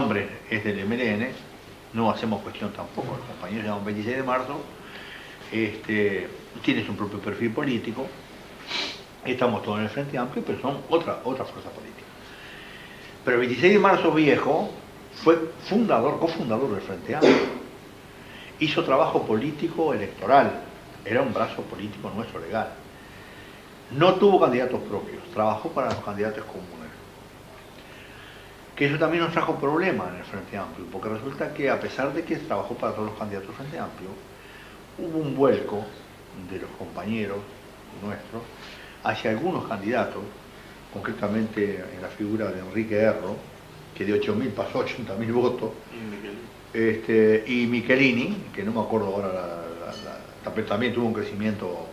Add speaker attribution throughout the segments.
Speaker 1: nombre es del MLN, no hacemos cuestión tampoco, los compañeros llaman 26 de marzo, tiene su propio perfil político, estamos todos en el Frente Amplio, pero son otra fuerza política. Pero el 26 de marzo viejo fue cofundador del Frente Amplio, hizo trabajo político electoral, era un brazo político nuestro legal. No tuvo candidatos propios, trabajó para los candidatos comunes. Que eso también nos trajo problemas en el Frente Amplio, porque resulta que a pesar de que trabajó para todos los candidatos del Frente Amplio, hubo un vuelco de los compañeros nuestros hacia algunos candidatos, concretamente en la figura de Enrique Erro, que de 8.000 pasó a 80.000 votos, y Michelini, que no me acuerdo ahora, también tuvo un crecimiento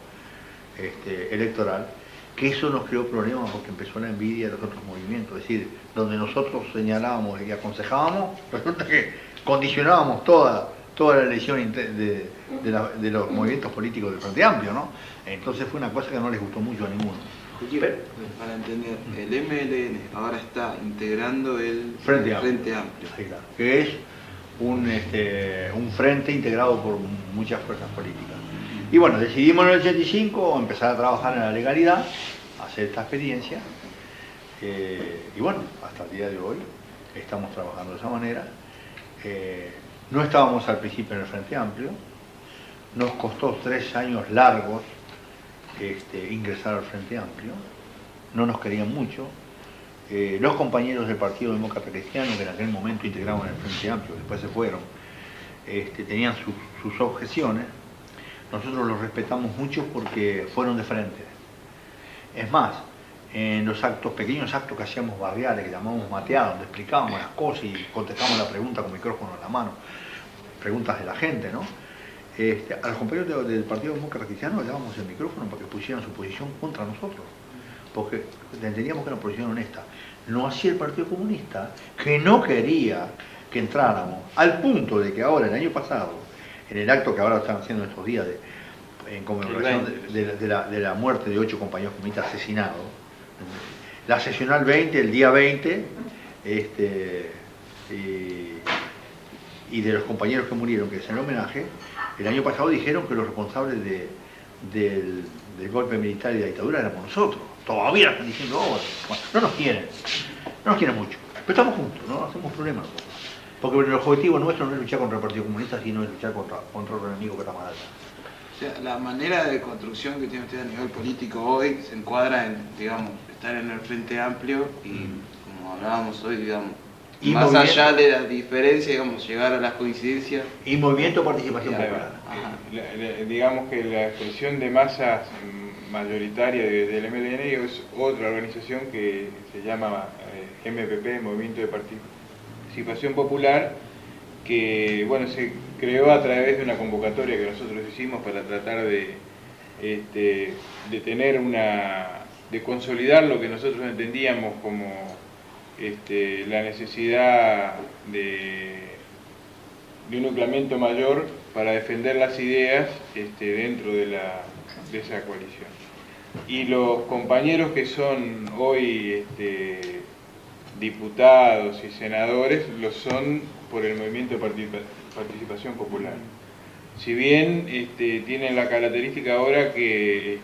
Speaker 1: electoral, que eso nos creó problemas porque empezó la envidia de los otros movimientos, es decir, donde nosotros señalábamos y aconsejábamos, resulta que condicionábamos toda la elección de los movimientos políticos del Frente Amplio, ¿no? Entonces fue una cosa que no les gustó mucho a ninguno.
Speaker 2: Pero, para entender, el MLN ahora está integrando el
Speaker 1: Frente
Speaker 2: Amplio.
Speaker 1: Sí, claro, que es un frente integrado por muchas fuerzas políticas. Y bueno, decidimos en el 85 empezar a trabajar en la legalidad, hacer esta experiencia, y bueno, hasta el día de hoy estamos trabajando de esa manera. No estábamos al principio en el Frente Amplio, nos costó 3 años largos ingresar al Frente Amplio, no nos querían mucho. Los compañeros del Partido Demócrata Cristiano, que en aquel momento integraban el Frente Amplio, después se fueron, tenían sus objeciones. Nosotros los respetamos mucho porque fueron de frente. Es más, en los pequeños actos que hacíamos barriales, que llamamos mateadas, donde explicábamos las cosas y contestábamos la pregunta con micrófono en la mano, preguntas de la gente, ¿no? A los compañeros del Partido Demócrata Cristiano le dábamos el micrófono para que pusieran su posición contra nosotros, porque entendíamos que era una posición honesta. No hacía el Partido Comunista, que no quería que entráramos, al punto de que ahora, el año pasado, en el acto que ahora están haciendo estos días en conmemoración de la muerte de 8 compañeros comunistas asesinados, la sesional 20, el día 20, y de los compañeros que murieron, que es el homenaje, el año pasado dijeron que los responsables del golpe militar y de la dictadura éramos nosotros. Todavía están diciendo, bueno, no nos quieren mucho, pero estamos juntos, no hacemos problemas nosotros. Porque el objetivo nuestro no es luchar contra el Partido Comunista, sino es luchar contra otro enemigo que está más alto.
Speaker 2: O sea, la manera de construcción que tiene usted a nivel político hoy se encuadra en, digamos, estar en el Frente Amplio y, como hablábamos hoy, digamos, y más allá de las diferencias, digamos, llegar a las coincidencias.
Speaker 1: Y movimiento de participación popular.
Speaker 3: Digamos que la expresión de masas mayoritaria del MLN es otra organización que se llama MPP, Movimiento de Participación Popular, que bueno, se creó a través de una convocatoria que nosotros hicimos para tratar de tener de consolidar lo que nosotros entendíamos como la necesidad de un nucleamiento mayor para defender las ideas dentro de esa coalición. Y los compañeros que son hoy diputados y senadores lo son por el Movimiento de Participación Popular. Si bien tienen la característica ahora que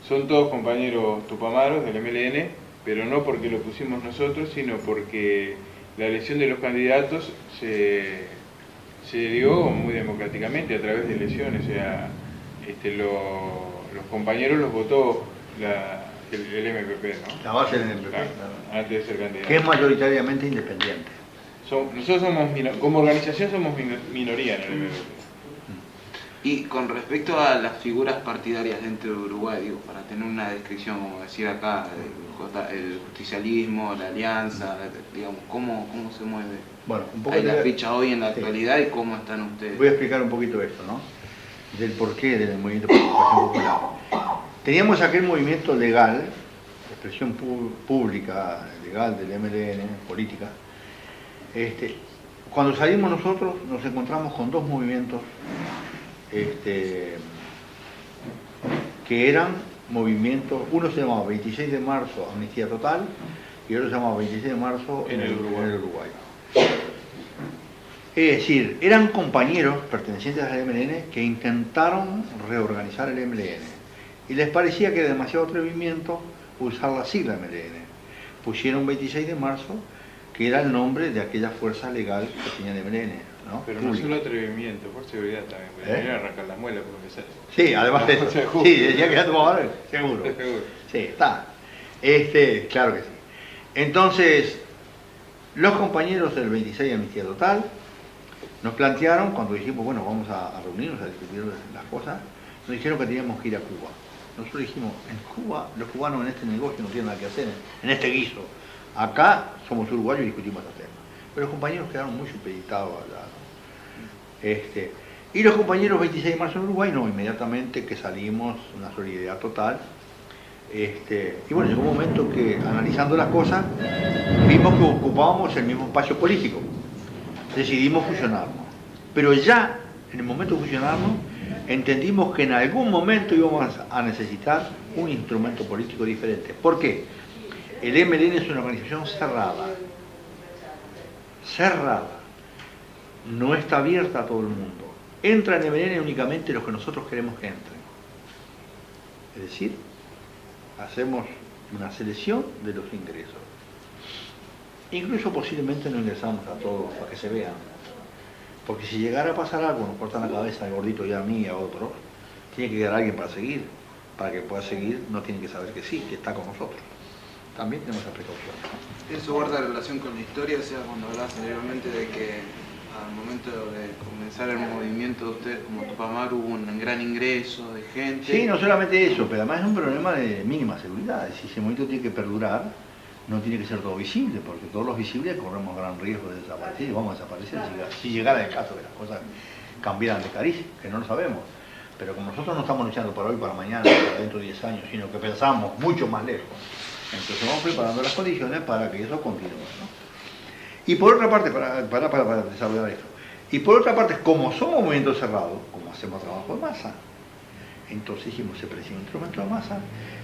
Speaker 3: son todos compañeros tupamaros del MLN, pero no porque lo pusimos nosotros, sino porque la elección de los candidatos se dio muy democráticamente a través de elecciones. O sea, los compañeros los votó el MPP, ¿no?
Speaker 1: La base del MPP,
Speaker 3: claro, antes de ser candidato.
Speaker 1: Que es mayoritariamente independiente.
Speaker 3: Nosotros como organización somos minoría en el MPP.
Speaker 2: Y con respecto a las figuras partidarias dentro de Uruguay, digo, para tener una descripción, como decir acá, el justicialismo, la alianza, digamos, ¿cómo se mueve?
Speaker 1: Bueno, un poco
Speaker 2: la ficha hoy en la actualidad y cómo están ustedes.
Speaker 1: Voy a explicar un poquito esto, ¿no? Del porqué del movimiento de participación popular. Teníamos aquel movimiento legal, expresión pública, legal del MLN, política. Cuando salimos nosotros nos encontramos con 2 movimientos que eran movimientos, uno se llamaba 26 de marzo Amnistía Total y otro se llamaba 26 de marzo en el Uruguay. Es decir, eran compañeros pertenecientes al MLN que intentaron reorganizar el MLN y les parecía que era demasiado atrevimiento usar la sigla MLN. Pusieron 26 de marzo, que era el nombre de aquella fuerza legal que tenía el MLN, ¿no?
Speaker 3: Pero no solo atrevimiento, por seguridad también, venir a arrancar las muelas por empezar.
Speaker 1: Sí, además de eso. Sí, decía que ya tomaba seguro.
Speaker 3: Seguro.
Speaker 1: Sí, está. Claro que sí. Entonces, los compañeros del 26 de Amnistía Total nos plantearon, cuando dijimos, bueno, vamos a reunirnos a discutir las cosas, nos dijeron que teníamos que ir a Cuba. Nosotros dijimos, en Cuba, los cubanos en este negocio no tienen nada que hacer, en este guiso. Acá somos uruguayos y discutimos estos temas. Pero los compañeros quedaron muy supeditados allá, ¿no? Y los compañeros 26 de marzo en Uruguay, no, inmediatamente que salimos, una solidaridad total. Y bueno, llegó un momento que, analizando las cosas, vimos que ocupábamos el mismo espacio político. Decidimos fusionarnos. Pero ya, en el momento de fusionarnos, entendimos que en algún momento íbamos a necesitar un instrumento político diferente. ¿Por qué? El MLN es una organización cerrada. Cerrada. No está abierta a todo el mundo. Entra en el MLN únicamente los que nosotros queremos que entren. Es decir, hacemos una selección de los ingresos. Incluso posiblemente no ingresamos a todos para que se vean. Porque si llegara a pasar algo, nos cortan la cabeza al gordito y a mí y a otros, tiene que quedar alguien para seguir. Para que pueda seguir, no tiene que saber que sí, que está con nosotros. También tenemos esa precaución, ¿no?
Speaker 2: ¿Eso guarda relación con la historia? O sea, cuando hablabas anteriormente de que al momento de comenzar el movimiento de ustedes como Tupamaro hubo un gran ingreso de gente.
Speaker 1: Sí, no solamente eso, pero además es un problema de mínima seguridad. Si ese movimiento tiene que perdurar, no tiene que ser todo visible, porque todos los visibles corremos gran riesgo de desaparecer y vamos a desaparecer si llegara el caso de las cosas cambiaran de cariz, que no lo sabemos. Pero como nosotros no estamos luchando para hoy, para mañana, para dentro de 10 años, sino que pensamos mucho más lejos, entonces vamos preparando las condiciones para que eso continúe, ¿no? Y por otra parte, para desarrollar esto, y por otra parte, como somos movimientos cerrados, como hacemos trabajo de masa, entonces hicimos ese precio de instrumento de masa,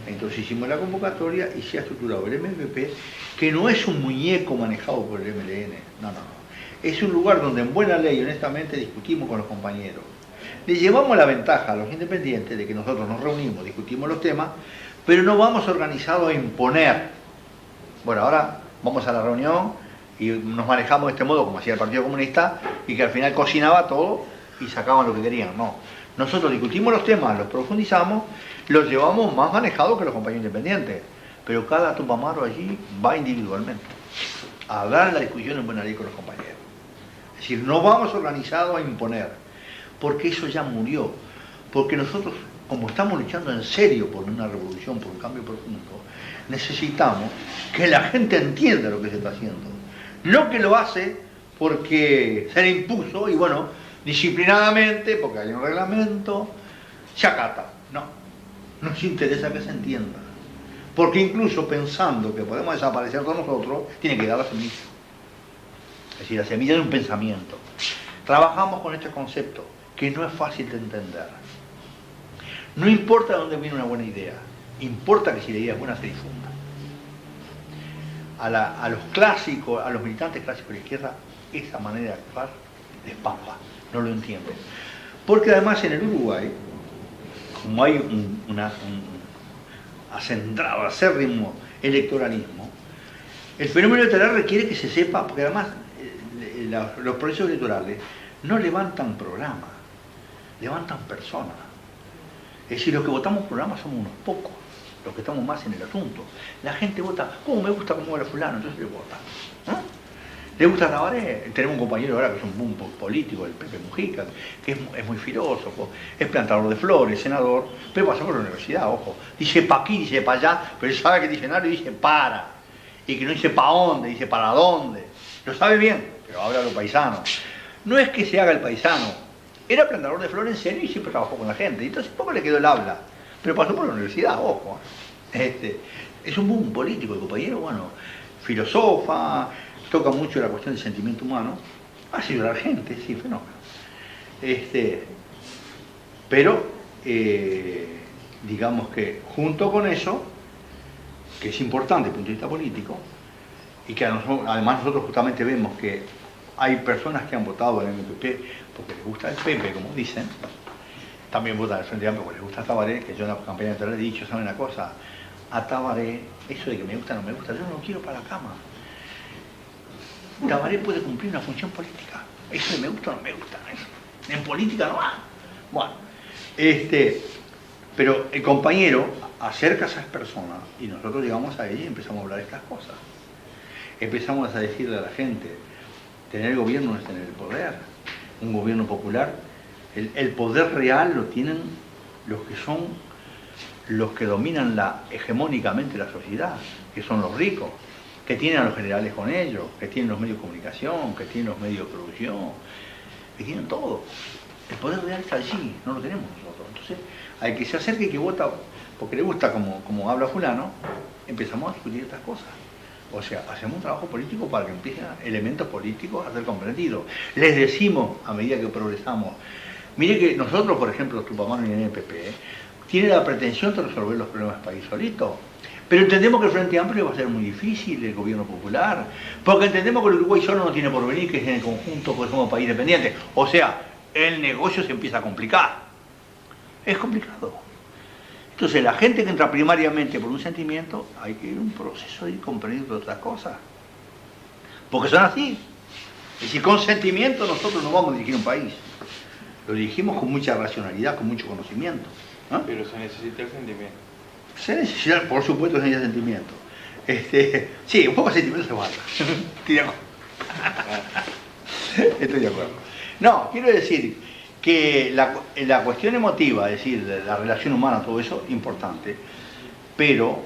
Speaker 1: entonces hicimos la convocatoria y se ha estructurado el MVP, que no es un muñeco manejado por el MLN, no. Es un lugar donde en buena ley, honestamente, discutimos con los compañeros. Le llevamos la ventaja a los independientes de que nosotros nos reunimos, discutimos los temas, pero no vamos organizados a imponer. Bueno, ahora vamos a la reunión y nos manejamos de este modo como hacía el Partido Comunista y que al final cocinaba todo y sacaban lo que querían. No, nosotros discutimos los temas, los profundizamos, los llevamos más manejados que los compañeros independientes, pero cada Tupamaro allí va individualmente a dar la discusión en buena ley con los compañeros. Es decir, no vamos organizados a imponer, porque eso ya murió, porque nosotros, como estamos luchando en serio por una revolución, por un cambio profundo, necesitamos que la gente entienda lo que se está haciendo. No que lo hace porque se le impuso y bueno, disciplinadamente, porque hay un reglamento, se acata. No, nos interesa que se entienda. Porque incluso pensando que podemos desaparecer todos nosotros, tiene que dar la semilla. Es decir, la semilla de un pensamiento. Trabajamos con este concepto, que no es fácil de entender. No importa de dónde viene una buena idea, importa que si la idea es buena se difunda. A los clásicos, a los militantes clásicos de la izquierda, esa manera de actuar les pampa, no lo entienden. Porque además en el Uruguay, como hay un acendrado, acérrimo electoralismo, el fenómeno electoral requiere que se sepa, porque además los procesos electorales no levantan programas, levantan personas. Es decir, los que votamos programas somos unos pocos, los que estamos más en el asunto. La gente vota, me gusta cómo era fulano, entonces le vota. ¿No? Le gusta Tabaré. Tenemos un compañero ahora que es un boom político, el Pepe Mujica, que es muy filósofo, es plantador de flores, senador, pero pasó por la universidad, ojo. Dice pa' aquí, dice pa' allá, pero él sabe que dice nada y dice para. Y que no dice pa' dónde, dice para dónde. Lo sabe bien, pero habla lo paisano. No es que se haga el paisano, era plantador de flores en serio y siempre trabajó con la gente. Y entonces poco le quedó el habla, pero pasó por la universidad, ojo. Es un boom político, el compañero, bueno, filosofa, toca mucho la cuestión del sentimiento humano, hace llorar gente, sí, fenómeno. Pero, digamos que junto con eso, que es importante desde el punto de vista político, y que además nosotros justamente vemos que hay personas que han votado en el MPP porque les gusta el PP, como dicen. También votan el Frente Amplio porque les gusta Tabaré, que yo en la campaña electoral he dicho, ¿saben una cosa? A Tabaré, eso de que me gusta o no me gusta, yo no lo quiero para la cama. Tabaré puede cumplir una función política. Eso de me gusta o no me gusta. En política no va. Bueno, pero el compañero acerca a esas personas y nosotros llegamos a ella y empezamos a hablar de estas cosas. Empezamos a decirle a la gente, tener el gobierno no es tener el poder. Un gobierno popular, el poder real lo tienen los que son los que dominan hegemónicamente la sociedad, que son los ricos, que tienen a los generales con ellos, que tienen los medios de comunicación, que tienen los medios de producción, que tienen todo. El poder real está allí, no lo tenemos nosotros. Entonces, al que se acerque y que vota porque le gusta como habla fulano, empezamos a discutir estas cosas. O sea, hacemos un trabajo político para que empiecen elementos políticos a ser comprendidos. Les decimos, a medida que progresamos, mire que nosotros, por ejemplo, los Tupamaros y el NPP, tiene la pretensión de resolver los problemas del país solito. Pero entendemos que el Frente Amplio va a ser muy difícil, el gobierno popular, porque entendemos que el Uruguay solo no tiene porvenir, que es en el conjunto, porque somos país dependiente. O sea, el negocio se empieza a complicar. Es complicado. Entonces, la gente que entra primariamente por un sentimiento, hay que ir a un proceso de ir comprendiendo otras cosas. Porque son así. Y si con sentimiento nosotros no vamos a dirigir un país, lo dirigimos con mucha racionalidad, con mucho conocimiento. ¿No?
Speaker 3: Pero se necesita el sentimiento.
Speaker 1: Se necesita, por supuesto, se necesita sentimiento. Sí, un poco de sentimiento se falta. Estoy de acuerdo. Estoy de acuerdo. No, quiero decir que la cuestión emotiva, es decir, la relación humana, todo eso, importante, pero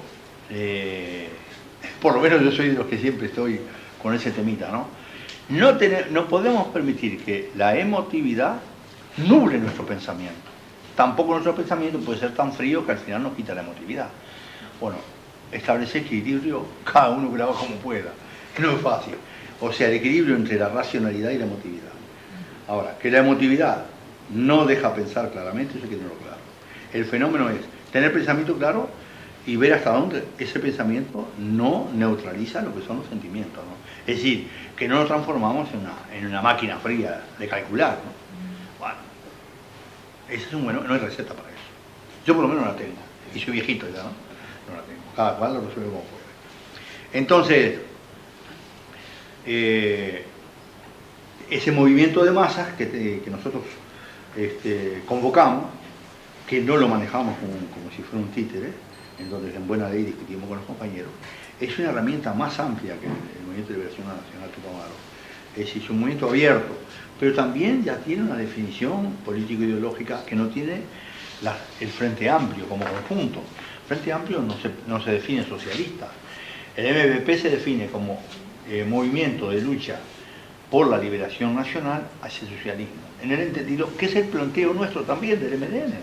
Speaker 1: por lo menos yo soy de los que siempre estoy con ese temita, ¿no? No podemos permitir que la emotividad nuble nuestro pensamiento. Tampoco nuestro pensamiento puede ser tan frío que al final nos quita la emotividad. Bueno, establecer equilibrio, cada uno que lo haga como pueda. No es fácil. O sea, el equilibrio entre la racionalidad y la emotividad. Ahora, que la emotividad no deja pensar claramente, eso hay que tenerlo claro. El fenómeno es tener pensamiento claro y ver hasta dónde ese pensamiento no neutraliza lo que son los sentimientos, ¿no? Es decir, que no nos transformamos en una máquina fría de calcular, ¿no? Bueno, ese es no hay receta para eso. Yo por lo menos no la tengo. Y soy viejito ya, ¿no? No la tengo. Cada cual lo resuelve como puede. Entonces, ese movimiento de masas que nosotros convocamos, que no lo manejamos como si fuera un títere, en donde en buena ley discutimos con los compañeros, es una herramienta más amplia que el Movimiento de Liberación Nacional Tupamaro. Es decir, es un movimiento abierto, pero también ya tiene una definición político-ideológica que no tiene el Frente Amplio como conjunto. El Frente Amplio no se define socialista. El MPP se define como movimiento de lucha por la liberación nacional hacia el socialismo, en el entendido que es el planteo nuestro también del MDN.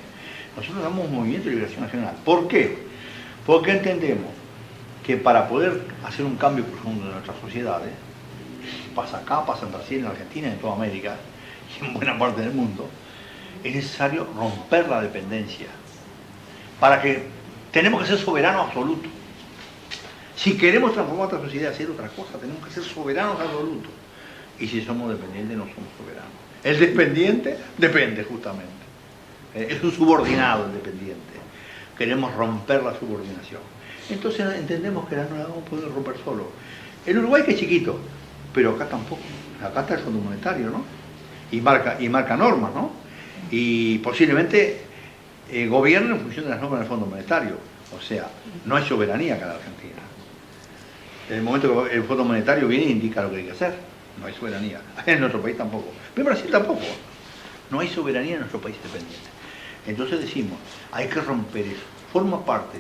Speaker 1: Nosotros damos un movimiento de liberación nacional. ¿Por qué? Porque entendemos que para poder hacer un cambio profundo en nuestras sociedades, pasa acá, pasa en Brasil, en Argentina, en toda América y en buena parte del mundo, es necesario romper la dependencia. Para que tenemos que ser soberanos absolutos. Si queremos transformar nuestra sociedad y hacer otra cosa, tenemos que ser soberanos absolutos. Y si somos dependientes, no somos soberanos. El dependiente depende justamente. Es un subordinado el dependiente. Queremos romper la subordinación. Entonces entendemos que no la vamos a poder romper solo. El Uruguay que es chiquito, pero acá tampoco. Acá está el Fondo Monetario, ¿no? Y marca normas, ¿no? Y posiblemente gobierna en función de las normas del Fondo Monetario. O sea, no hay soberanía acá en la Argentina. En el momento que el Fondo Monetario viene e indica lo que hay que hacer, no hay soberanía. En nuestro país tampoco. Pero en Brasil tampoco. No hay soberanía en nuestro país dependiente. Entonces decimos, hay que romper eso. Forma parte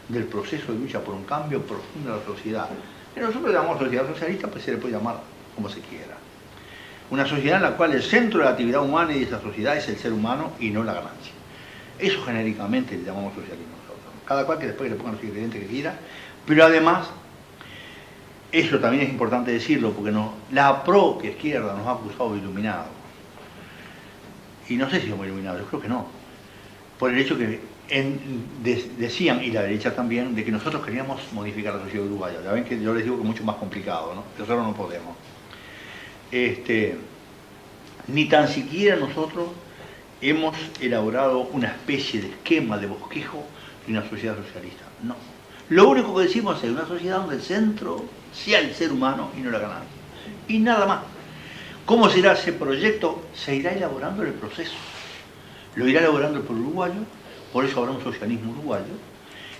Speaker 1: del proceso de lucha por un cambio profundo de la sociedad. Y nosotros llamamos sociedad socialista, pues se le puede llamar como se quiera. Una sociedad en la cual el centro de la actividad humana y de esa sociedad es el ser humano y no la ganancia. Eso genéricamente le llamamos socialismo nosotros. Cada cual que después le ponga los ingredientes que quiera, pero además, eso también es importante decirlo, porque la propia izquierda nos ha acusado de iluminados. Y no sé si somos iluminados, yo creo que no. Por el hecho que decían, y la derecha también, de que nosotros queríamos modificar la sociedad uruguaya. Ya ven que yo les digo que es mucho más complicado, ¿no? Nosotros no podemos. ni tan siquiera nosotros hemos elaborado una especie de esquema de bosquejo de una sociedad socialista. No. Lo único que decimos es una sociedad donde el centro sea el ser humano y no la ganancia. Y nada más. ¿Cómo será ese proyecto? Se irá elaborando en el proceso. Lo irá elaborando el pueblo uruguayo, por eso habrá un socialismo uruguayo,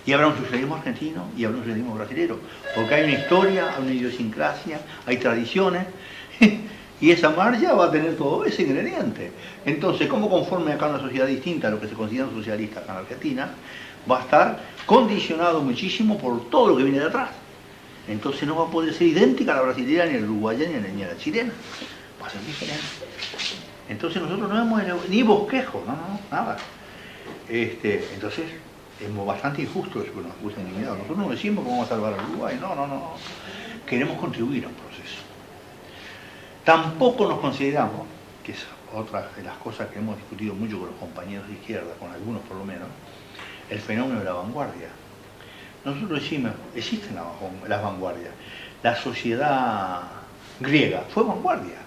Speaker 1: y habrá un socialismo argentino y habrá un socialismo brasilero. Porque hay una historia, hay una idiosincrasia, hay tradiciones, y esa marcha va a tener todo ese ingrediente. Entonces, ¿cómo conforme acá una sociedad distinta a lo que se considera socialista acá en Argentina? Va a estar condicionado muchísimo por todo lo que viene de atrás. Entonces no va a poder ser idéntica a la brasileña, ni a la uruguaya, ni a la chilena. Va a ser diferente. Entonces nosotros no hemos ni bosquejo, no, nada. Entonces, es bastante injusto eso que nos acusa de indignado. Nosotros no decimos que vamos a salvar al Uruguay, no. Queremos contribuir a un proceso. Tampoco nos consideramos, que es otra de las cosas que hemos discutido mucho con los compañeros de izquierda, con algunos por lo menos, el fenómeno de la vanguardia. Nosotros decimos, existen las vanguardias. La sociedad griega fue vanguardia.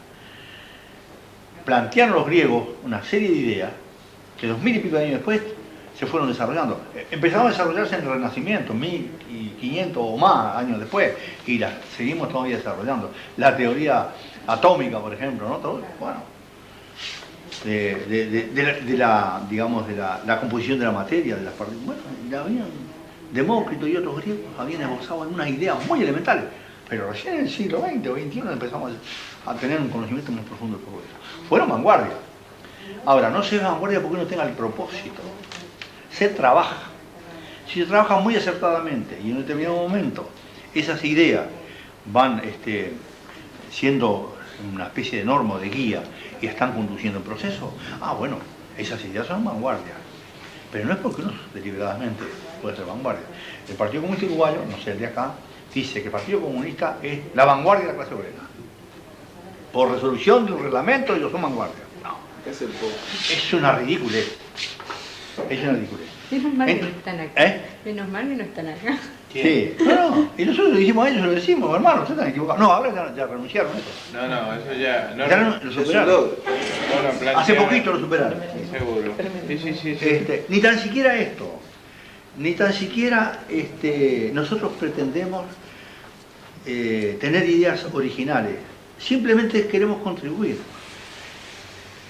Speaker 1: Plantearon los griegos una serie de ideas que 2000 y pico de años después se fueron desarrollando. Empezaron a desarrollarse en el Renacimiento, 1500 o más años después, y las seguimos todavía desarrollando. La teoría atómica, por ejemplo, ¿no? Todo, bueno, de la composición de la materia, de las partículas. Bueno, ya habían Demócrito y otros griegos habían esbozado unas ideas muy elementales, pero recién en el siglo XX o XXI empezamos a tener un conocimiento muy profundo de todo eso. Fueron vanguardia. Ahora, no se es vanguardia porque uno tenga el propósito. Se trabaja. Si se trabaja muy acertadamente y en un determinado momento esas ideas van siendo una especie de norma o de guía y están conduciendo el proceso, bueno, esas ideas son vanguardia. Pero no es porque uno deliberadamente puede ser vanguardia. El Partido Comunista Uruguayo, no sé, el de acá, dice que el Partido Comunista es la vanguardia de la clase obrera. Por resolución de un reglamento ellos son vanguardia. No. Es una ridiculez. Es una ridiculez.
Speaker 4: Menos mal que no están acá. Menos mal que no están acá.
Speaker 1: Sí, no. Y nosotros le dijimos a ellos, lo decimos, hermano, ustedes están equivocados. No, ahora ya renunciaron a eso.
Speaker 3: No, eso ya... No,
Speaker 1: ya lo superaron. Hace poquito lo superaron.
Speaker 3: Seguro. Sí.
Speaker 1: Ni tan siquiera esto. Ni tan siquiera nosotros pretendemos tener ideas originales. Simplemente queremos contribuir.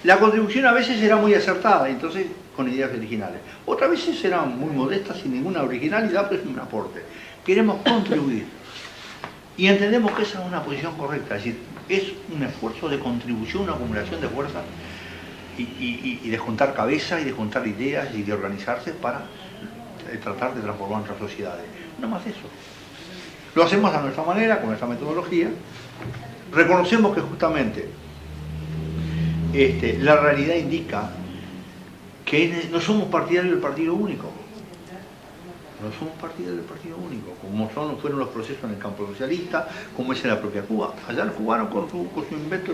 Speaker 1: La contribución a veces será muy acertada, entonces con ideas originales. Otras veces serán muy modestas, sin ninguna originalidad, pero es un aporte. Queremos contribuir. Y entendemos que esa es una posición correcta, es decir, es un esfuerzo de contribución, una acumulación de fuerzas y de juntar cabezas y de juntar ideas y de organizarse para tratar de transformar nuestras sociedades. No más eso. Lo hacemos a nuestra manera, con nuestra metodología. Reconocemos que justamente la realidad indica que no somos partidarios del partido único. No somos partidarios del partido único, como fueron los procesos en el campo socialista, como es en la propia Cuba. Allá el cubano con su invento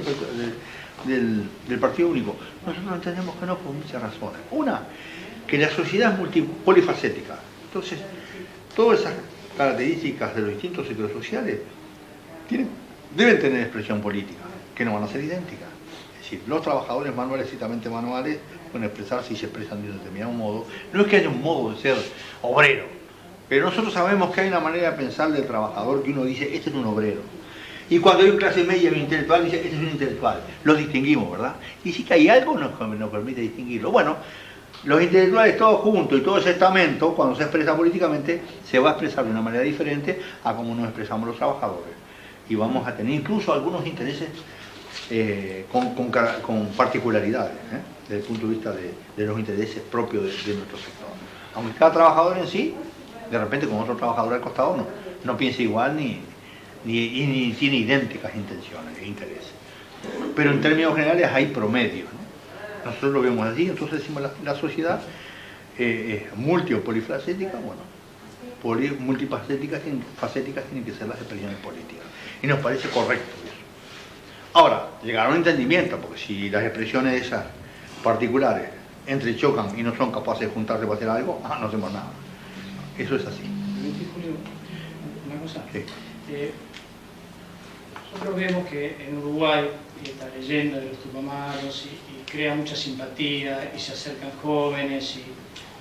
Speaker 1: del partido único. Nosotros entendemos que no, por muchas razones. Una, que la sociedad es polifacética. Entonces, todas esas características de los distintos sectores sociales deben tener expresión política, que no van a ser idénticas. Es decir, los trabajadores manuales, estrictamente manuales, pueden expresarse y se expresan de un determinado modo. No es que haya un modo de ser obrero, pero nosotros sabemos que hay una manera de pensar del trabajador que uno dice, este es un obrero. Y cuando hay un clase media y un intelectual, dice, este es un intelectual. Los distinguimos, ¿verdad? Y sí que hay algo que nos permite distinguirlo. Bueno, los intelectuales todos juntos y todo ese estamento, cuando se expresa políticamente, se va a expresar de una manera diferente a como nos expresamos los trabajadores. Y vamos a tener incluso algunos intereses con particularidades, desde el punto de vista de los intereses propios de nuestro sector. Aunque cada trabajador en sí, de repente con otro trabajador al costado, no piensa igual ni tiene idénticas intenciones e intereses. Pero en términos generales hay promedios, ¿no? Nosotros lo vemos así, entonces decimos la sociedad multi o polifacética, bueno, multifacéticas tienen que ser las expresiones políticas. Y nos parece correcto eso. Ahora, llegar a un entendimiento, porque si las expresiones esas particulares entrechocan y no son capaces de juntarse para hacer algo, no hacemos nada. Eso es así.
Speaker 5: Una cosa.
Speaker 1: Sí.
Speaker 5: nosotros vemos que en Uruguay esta leyenda de los tupamaros y crea mucha simpatía y se acercan jóvenes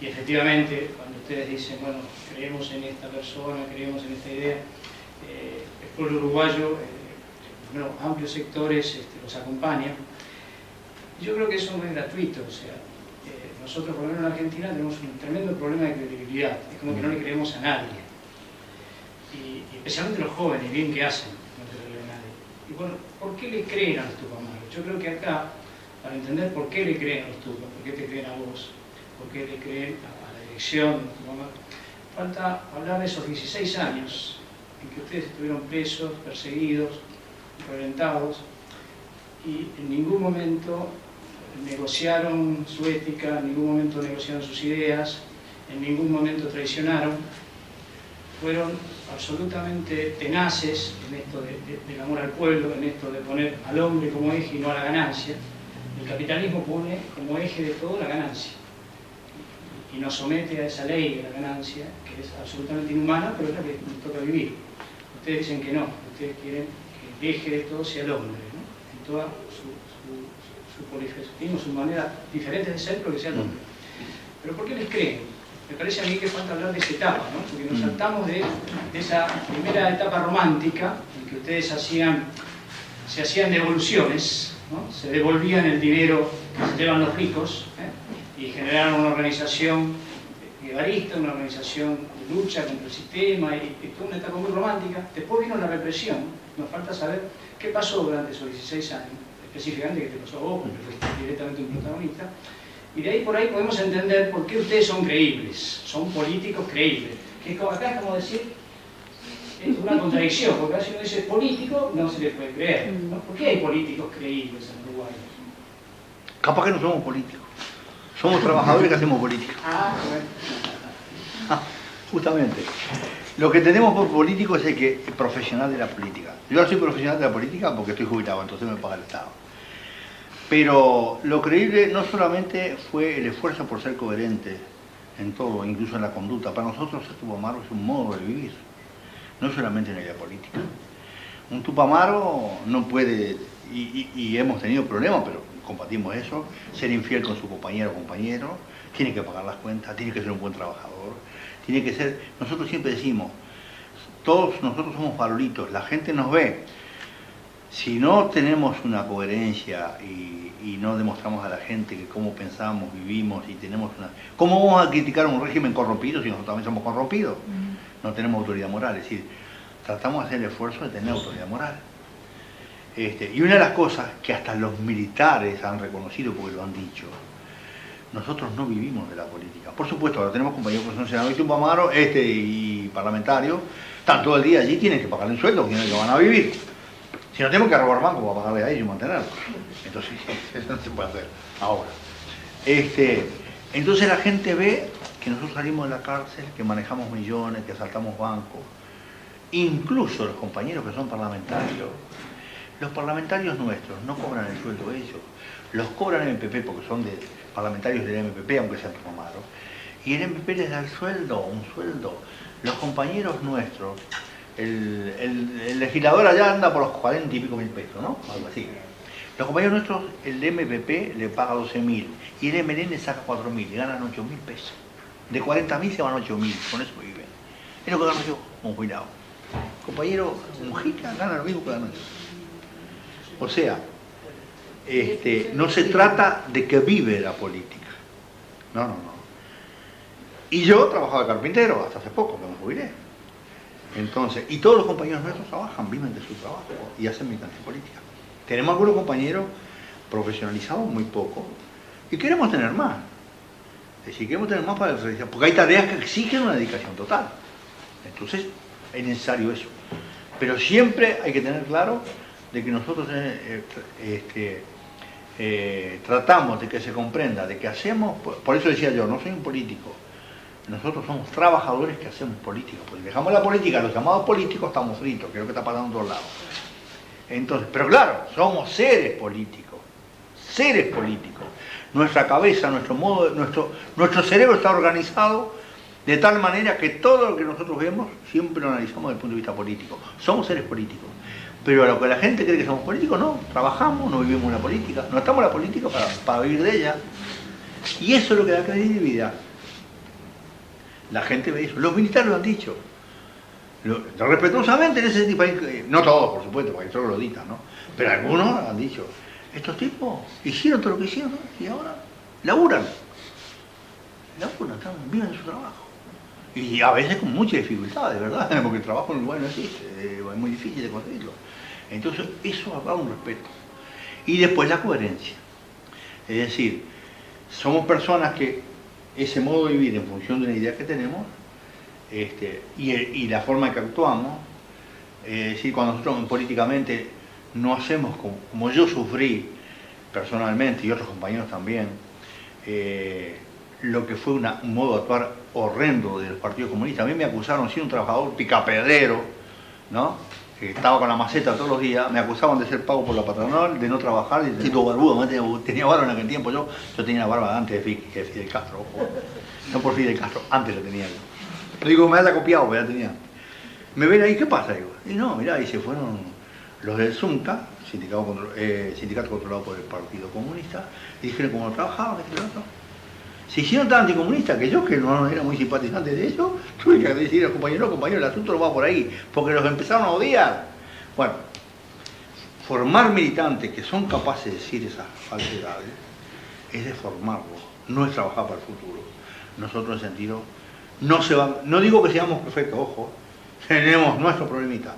Speaker 5: y efectivamente cuando ustedes dicen, bueno, creemos en esta persona, creemos en esta idea, el pueblo uruguayo, bueno, amplios sectores los acompañan. Yo creo que eso no es gratuito, o sea, nosotros por lo menos en Argentina tenemos un tremendo problema de credibilidad, es como que no le creemos a nadie. Y especialmente los jóvenes, bien que hacen, no se le creen a nadie. Y bueno, ¿por qué le creen a los tupamaros? Yo creo que acá, para entender por qué le creen a los tupas, por qué te creen a vos, por qué le creen a la dirección de los tupamaros, falta hablar de esos 16 años en que ustedes estuvieron presos, perseguidos, violentados, y en ningún momento negociaron su ética, en ningún momento negociaron sus ideas, en ningún momento traicionaron, fueron absolutamente tenaces en esto del amor al pueblo, en esto de poner al hombre como eje y no a la ganancia. El capitalismo pone como eje de todo la ganancia y nos somete a esa ley de la ganancia, que es absolutamente inhumana, pero es la que nos toca vivir. Ustedes dicen que no, ustedes quieren que el eje de todo sea el hombre, ¿no? En toda su polifesismo, su manera diferente de ser, pero que sea el hombre. Pero ¿por qué les creen? Me parece a mí que falta hablar de esa etapa, ¿no? Porque nos saltamos de esa primera etapa romántica, en que ustedes se hacían devoluciones, ¿no? Se devolvían el dinero que se llevan los ricos, y generaron una organización guevarista, una organización de lucha contra el sistema, y toda una etapa muy romántica. Después vino la represión, nos falta saber qué pasó durante esos 16 años, específicamente qué te pasó a vos, porque fuiste directamente un protagonista. Y de ahí por ahí podemos entender por qué ustedes son creíbles, son políticos creíbles. Que acá es como decir, es una contradicción, porque si uno dice político, no se le puede creer, ¿no? ¿Por qué hay políticos creíbles en Uruguay?
Speaker 1: Capaz que no somos políticos, somos trabajadores que hacemos política.
Speaker 5: Bueno.
Speaker 1: Justamente. Lo que tenemos por político es el que es profesional de la política. Yo soy profesional de la política porque estoy jubilado, entonces me paga el Estado. Pero lo creíble no solamente fue el esfuerzo por ser coherente en todo, incluso en la conducta. Para nosotros ser tupamaro es un modo de vivir, no solamente una idea política. Un tupamaro no puede, y hemos tenido problemas, pero combatimos eso, ser infiel con su compañero o compañero, tiene que pagar las cuentas, tiene que ser un buen trabajador, tiene que ser, nosotros siempre decimos, todos nosotros somos farolitos, la gente nos ve. Si no tenemos una coherencia y no demostramos a la gente que cómo pensamos, vivimos y tenemos una... ¿Cómo vamos a criticar un régimen corrompido si nosotros también somos corrompidos? No tenemos autoridad moral, es decir, tratamos de hacer el esfuerzo de tener autoridad moral. Y una de las cosas que hasta los militares han reconocido, porque lo han dicho, nosotros no vivimos de la política. Por supuesto, ahora tenemos compañeros que son senadores y tupamaros, y parlamentarios, están todo el día allí, tienen que pagarle un sueldo, tienen que van a vivir. Si no tenemos que robar banco para pagarle a ellos y mantenerlos. Entonces, eso no se puede hacer ahora. Entonces la gente ve que nosotros salimos de la cárcel, que manejamos millones, que asaltamos bancos. Incluso los compañeros que son parlamentarios, los parlamentarios nuestros no cobran el sueldo ellos, los cobran el MPP porque son parlamentarios del MPP, aunque sean tupamaros, y el MPP les da el sueldo, un sueldo. Los compañeros nuestros, el legislador allá anda por los 40 y pico mil pesos, ¿no? Algo así. Los compañeros nuestros, el MPP le paga 12.000 y el MLN le saca 4.000 y ganan 8.000 pesos. De 40.000 se van 8.000, con eso viven. Es lo que gano yo como jubilado. Compañero Mujica gana lo mismo que gano yo. O sea, no se trata de que vive la política. No. Y yo trabajaba de carpintero hasta hace poco, que me jubilé. Entonces, y todos los compañeros nuestros trabajan, viven de su trabajo y hacen militancia política. Tenemos algunos compañeros profesionalizados muy poco y queremos tener más. Es decir, queremos tener más para realizar, porque hay tareas que exigen una dedicación total. Entonces, es necesario eso. Pero siempre hay que tener claro de que nosotros tratamos de que se comprenda, de que hacemos, por eso decía yo, no soy un político. Nosotros somos trabajadores que hacemos política, porque dejamos la política, los llamados políticos estamos fritos, que es lo que está pasando en todos lados. Entonces, pero claro, somos seres políticos, Nuestra cabeza, nuestro cerebro está organizado de tal manera que todo lo que nosotros vemos siempre lo analizamos desde el punto de vista político. Somos seres políticos. Pero a lo que la gente cree que somos políticos, no, trabajamos, no vivimos la política, no estamos en la política para vivir de ella. Y eso es lo que da credibilidad. La gente ve eso, los militares lo han dicho. Respetuosamente en ese tipo, no todos por supuesto, porque todos lo dictan, ¿no? Pero algunos han dicho, estos tipos hicieron todo lo que hicieron, ¿no? Y ahora laburan, viven de su trabajo. Y a veces con mucha dificultad, de verdad, porque el trabajo en Uruguay no existe, es muy difícil de conseguirlo. Entonces eso da un respeto. Y después la coherencia. Es decir, somos personas que ese modo de vivir en función de una idea que tenemos, y la forma en que actuamos, es decir, cuando nosotros políticamente no hacemos como yo sufrí personalmente y otros compañeros también, lo que fue un modo de actuar horrendo del Partido Comunista. A mí me acusaron, siendo un trabajador picapedrero, ¿no? Que estaba con la maceta todos los días, me acusaban de ser pago por la patronal, de no trabajar, de todo barbudo, tenía barba en aquel tiempo, yo tenía la barba antes de Fidel Castro, ojo. No por Fidel Castro, antes la tenía yo. Digo, me la copiado, pero la tenía. Me ven ahí, ¿qué pasa? Digo, y no, mirá, ahí se fueron los del ZUNCA, sindicato controlado por el Partido Comunista, y dijeron cómo trabajaban, se hicieron tan anticomunistas que yo, que no era muy simpatizante de ellos, tuve que decir a los compañeros, no, compañeros, el asunto no va por ahí, porque los empezaron a odiar. Bueno, formar militantes que son capaces de decir esas falsedades es deformarlos, no es trabajar para el futuro. Nosotros en ese sentido, no digo que seamos perfectos, ojo, tenemos nuestro problemita,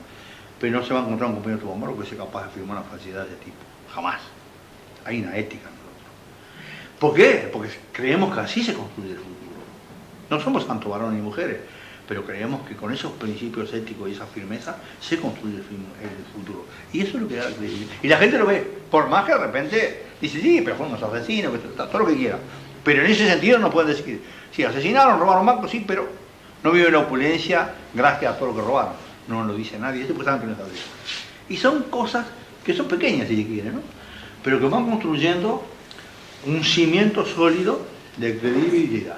Speaker 1: pero no se va a encontrar un compañero tucumano que sea capaz de afirmar una falsedad de ese tipo, jamás. Hay una ética. ¿Por qué? Porque creemos que así se construye el futuro. No somos santos varones ni mujeres, pero creemos que con esos principios éticos y esa firmeza se construye el futuro. Y eso es lo que da la credibilidad. Y la gente lo ve, por más que de repente dice, sí, pero fueron unos asesinos, todo lo que quiera. Pero en ese sentido no pueden decir, sí, asesinaron, robaron bancos, sí, pero no viven la opulencia gracias a todo lo que robaron. No lo dice nadie, eso pues saben que no está bien. Y son cosas que son pequeñas, si se quiere, ¿no? Pero que van construyendo un cimiento sólido de credibilidad.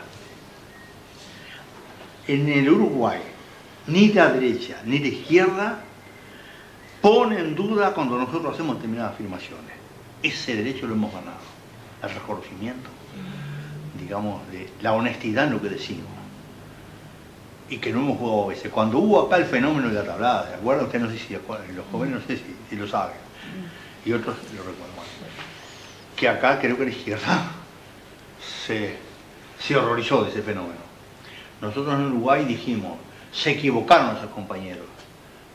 Speaker 1: En el Uruguay, ni la derecha ni la izquierda pone en duda cuando nosotros hacemos determinadas afirmaciones. Ese derecho lo hemos ganado. El reconocimiento, digamos, de la honestidad en lo que decimos. Y que no hemos jugado a veces. Cuando hubo acá el fenómeno de la tablada, ¿de acuerdo? Usted no sé si, los jóvenes no sé si lo saben. Y otros lo recuerdan. Que acá creo que la izquierda se horrorizó de ese fenómeno. Nosotros en Uruguay dijimos, se equivocaron esos compañeros,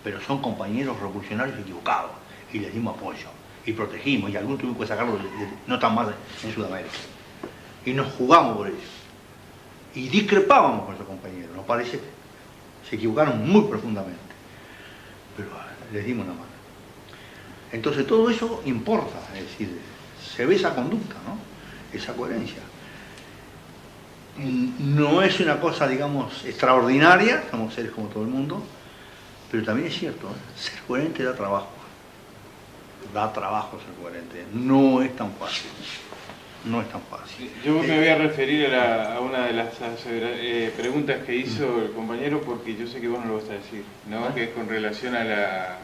Speaker 1: pero son compañeros revolucionarios equivocados, y les dimos apoyo, y protegimos, y algunos tuvimos que sacarlos, no tan más en Sudamérica. Y nos jugamos por ellos. Y discrepábamos con esos compañeros, nos parece, se equivocaron muy profundamente, pero les dimos una mano. Entonces todo eso importa, es decir, se ve esa conducta, ¿no? Esa coherencia. No es una cosa, digamos, extraordinaria, somos seres como todo el mundo, pero también es cierto, ser coherente da trabajo ser coherente, no es tan fácil, no es tan fácil.
Speaker 3: Yo me voy a referir a una de las preguntas que hizo el compañero, porque yo sé que vos no lo vas a decir, ¿no? Que es con relación a la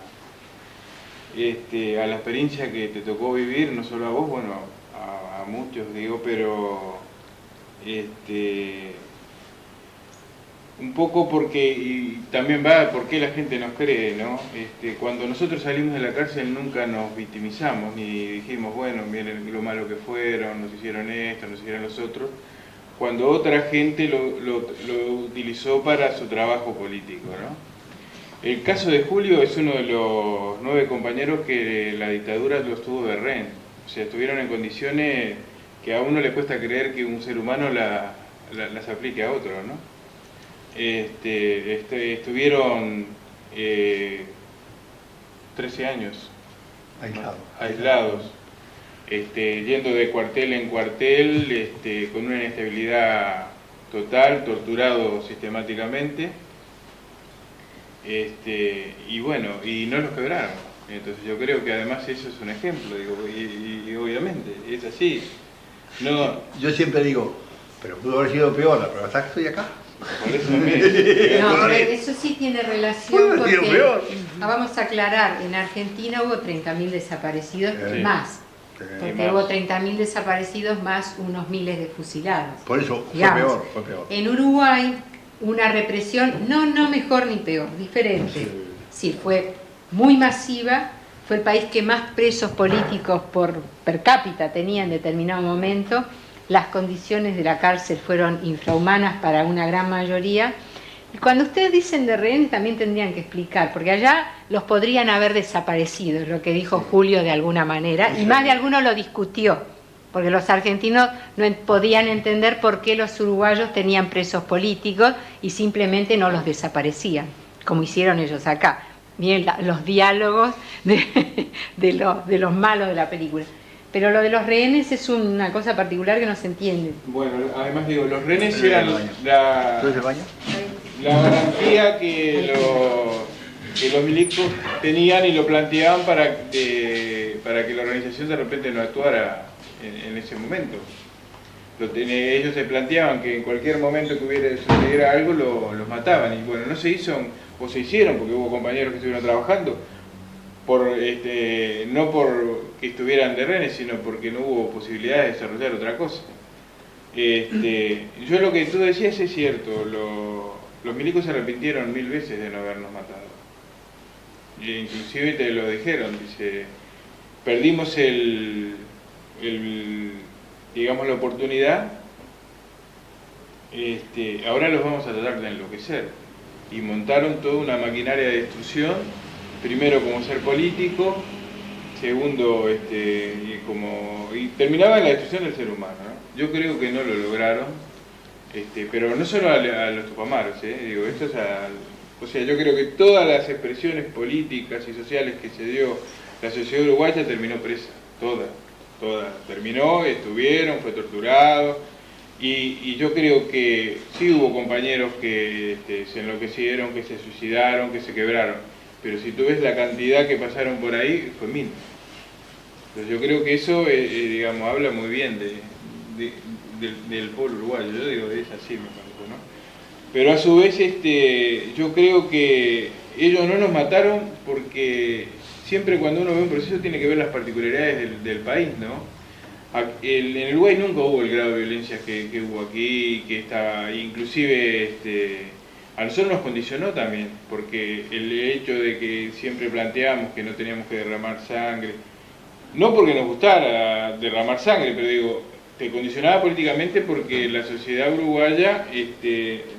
Speaker 3: experiencia que te tocó vivir, no solo a vos, bueno, a muchos, digo, pero un poco porque, y también va por qué la gente nos cree, ¿no? Cuando nosotros salimos de la cárcel nunca nos victimizamos, ni dijimos, bueno, miren lo malo que fueron, nos hicieron esto, nos hicieron los otros, cuando otra gente lo utilizó para su trabajo político, ¿no? El caso de Julio es uno de los 9 compañeros que la dictadura los tuvo de rehén. O sea, estuvieron en condiciones que a uno le cuesta creer que un ser humano las aplique a otro, ¿no? Estuvieron 13 años aislados, yendo de cuartel en cuartel, con una inestabilidad total, torturados sistemáticamente. Y bueno, y no los quebraron. Entonces yo creo que además eso es un ejemplo, digo, y obviamente es así. No.
Speaker 1: Yo siempre digo, pero pudo haber sido peor, pero hasta que estoy acá.
Speaker 3: Por eso me...
Speaker 4: No, pero eso sí tiene relación
Speaker 1: Bueno, digo,
Speaker 4: porque,
Speaker 1: peor.
Speaker 4: vamos a aclarar, en Argentina hubo 30.000 desaparecidos
Speaker 1: Sí.
Speaker 4: más, porque
Speaker 3: más.
Speaker 4: hubo 30.000 desaparecidos más unos miles de fusilados.
Speaker 1: Por eso fue
Speaker 4: Digamos,
Speaker 1: peor, fue peor.
Speaker 4: En Uruguay, una represión, no mejor ni peor, diferente. Sí, fue muy masiva, fue el país que más presos políticos per cápita tenía en determinado momento. Las condiciones de la cárcel fueron infrahumanas para una gran mayoría. Y cuando ustedes dicen de rehenes también tendrían que explicar, porque allá los podrían haber desaparecido, es lo que dijo Julio de alguna manera, y más de alguno lo discutió, porque los argentinos no podían entender por qué los uruguayos tenían presos políticos y simplemente no los desaparecían, como hicieron ellos acá. Miren los diálogos de los malos de la película. Pero lo de los rehenes es una cosa particular que no se entiende.
Speaker 3: Bueno, además digo, los rehenes eran
Speaker 1: ¿Tú eres el baño?
Speaker 3: la garantía que los milicos tenían y lo planteaban para que la organización de repente no actuara en ese momento. Ellos se planteaban que en cualquier momento que sucediera algo los mataban, y bueno, no se hizo, o se hicieron, porque hubo compañeros que estuvieron trabajando, no por que estuvieran de rehenes, sino porque no hubo posibilidad de desarrollar otra cosa. Yo lo que tú decías es cierto, los milicos se arrepintieron 1000 veces de no habernos matado. E inclusive te lo dijeron, dice, perdimos digamos la oportunidad, ahora los vamos a tratar de enloquecer. Y montaron toda una maquinaria de destrucción, primero como ser político, segundo y terminaba en la destrucción del ser humano, ¿no? Yo creo que no lo lograron, pero no solo a los tupamaros, digo, esto es o sea, yo creo que todas las expresiones políticas y sociales que se dio la sociedad uruguaya terminó presa, toda terminó, fue torturado, y yo creo que sí hubo compañeros que se enloquecieron, que se suicidaron, que se quebraron, pero si tú ves la cantidad que pasaron por ahí, fue mínima. Entonces yo creo que eso, digamos, habla muy bien del pueblo uruguayo, yo digo, es así me parece, ¿no? Pero a su vez, yo creo que ellos no nos mataron porque siempre cuando uno ve un proceso tiene que ver las particularidades del país, ¿no? En Uruguay nunca hubo el grado de violencia que hubo aquí, que está, inclusive a nosotros nos condicionó también, porque el hecho de que siempre planteamos que no teníamos que derramar sangre, no porque nos gustara derramar sangre, pero digo, te condicionaba políticamente porque la sociedad uruguaya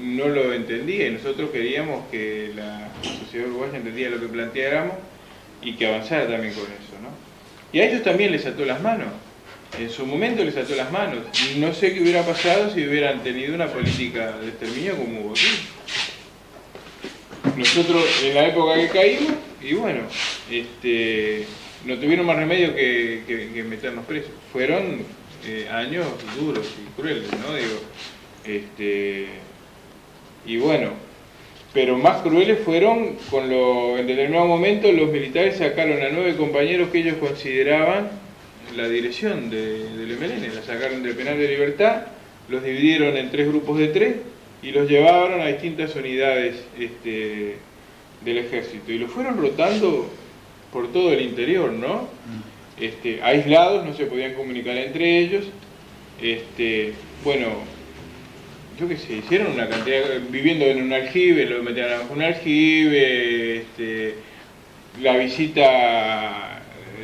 Speaker 3: no lo entendía, y nosotros queríamos que la sociedad uruguaya entendiera lo que planteáramos y que avanzara también con eso, ¿no? Y a ellos también les ató las manos. En su momento les ató las manos. No sé qué hubiera pasado si hubieran tenido una política de exterminio como hubo aquí. Nosotros en la época que caímos, y bueno, no tuvieron más remedio que meternos presos. Fueron años duros y crueles, ¿no? Digo, y bueno, pero más crueles fueron en determinado momento los militares sacaron a 9 compañeros que ellos consideraban la dirección del MLN, la sacaron del penal de Libertad, los dividieron en 3 grupos de 3 y los llevaron a distintas unidades del ejército y los fueron rotando por todo el interior, ¿no? Aislados, no se podían comunicar entre ellos, bueno, yo qué sé, hicieron una cantidad, viviendo en un aljibe, lo metían a un aljibe, la visita,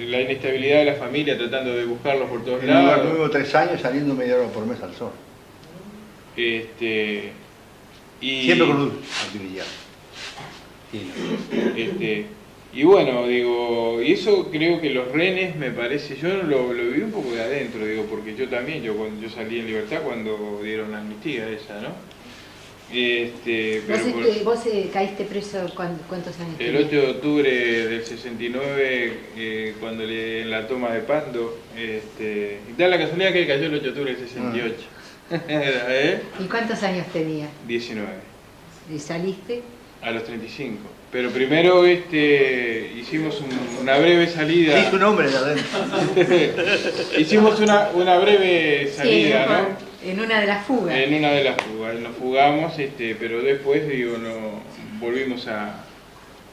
Speaker 3: la inestabilidad de la familia tratando de buscarlos por todos lados.
Speaker 1: En luego 3 años saliendo media hora por mes al sol.
Speaker 3: Y
Speaker 1: siempre con luz artificial.
Speaker 3: Y bueno, digo, y eso creo que los rehenes me parece, yo lo viví un poco de adentro, digo, porque yo también, yo salí en libertad cuando dieron la amnistía esa, ¿no?
Speaker 4: Pero ¿Vos caíste preso cuántos años?
Speaker 3: El 8 de octubre del 69, cuando en la toma de Pando, y da la casualidad que él cayó el 8 de octubre del 68.
Speaker 4: ¿Y cuántos años tenía?
Speaker 3: 19.
Speaker 4: ¿Y saliste?
Speaker 3: A los 35. Pero primero hicimos una breve salida.
Speaker 1: Sí, su nombre de adentro.
Speaker 3: Hicimos una breve salida,
Speaker 4: sí,
Speaker 3: ¿no?
Speaker 4: En una de las fugas.
Speaker 3: En una de las fugas, nos fugamos, pero después, digo, no, volvimos a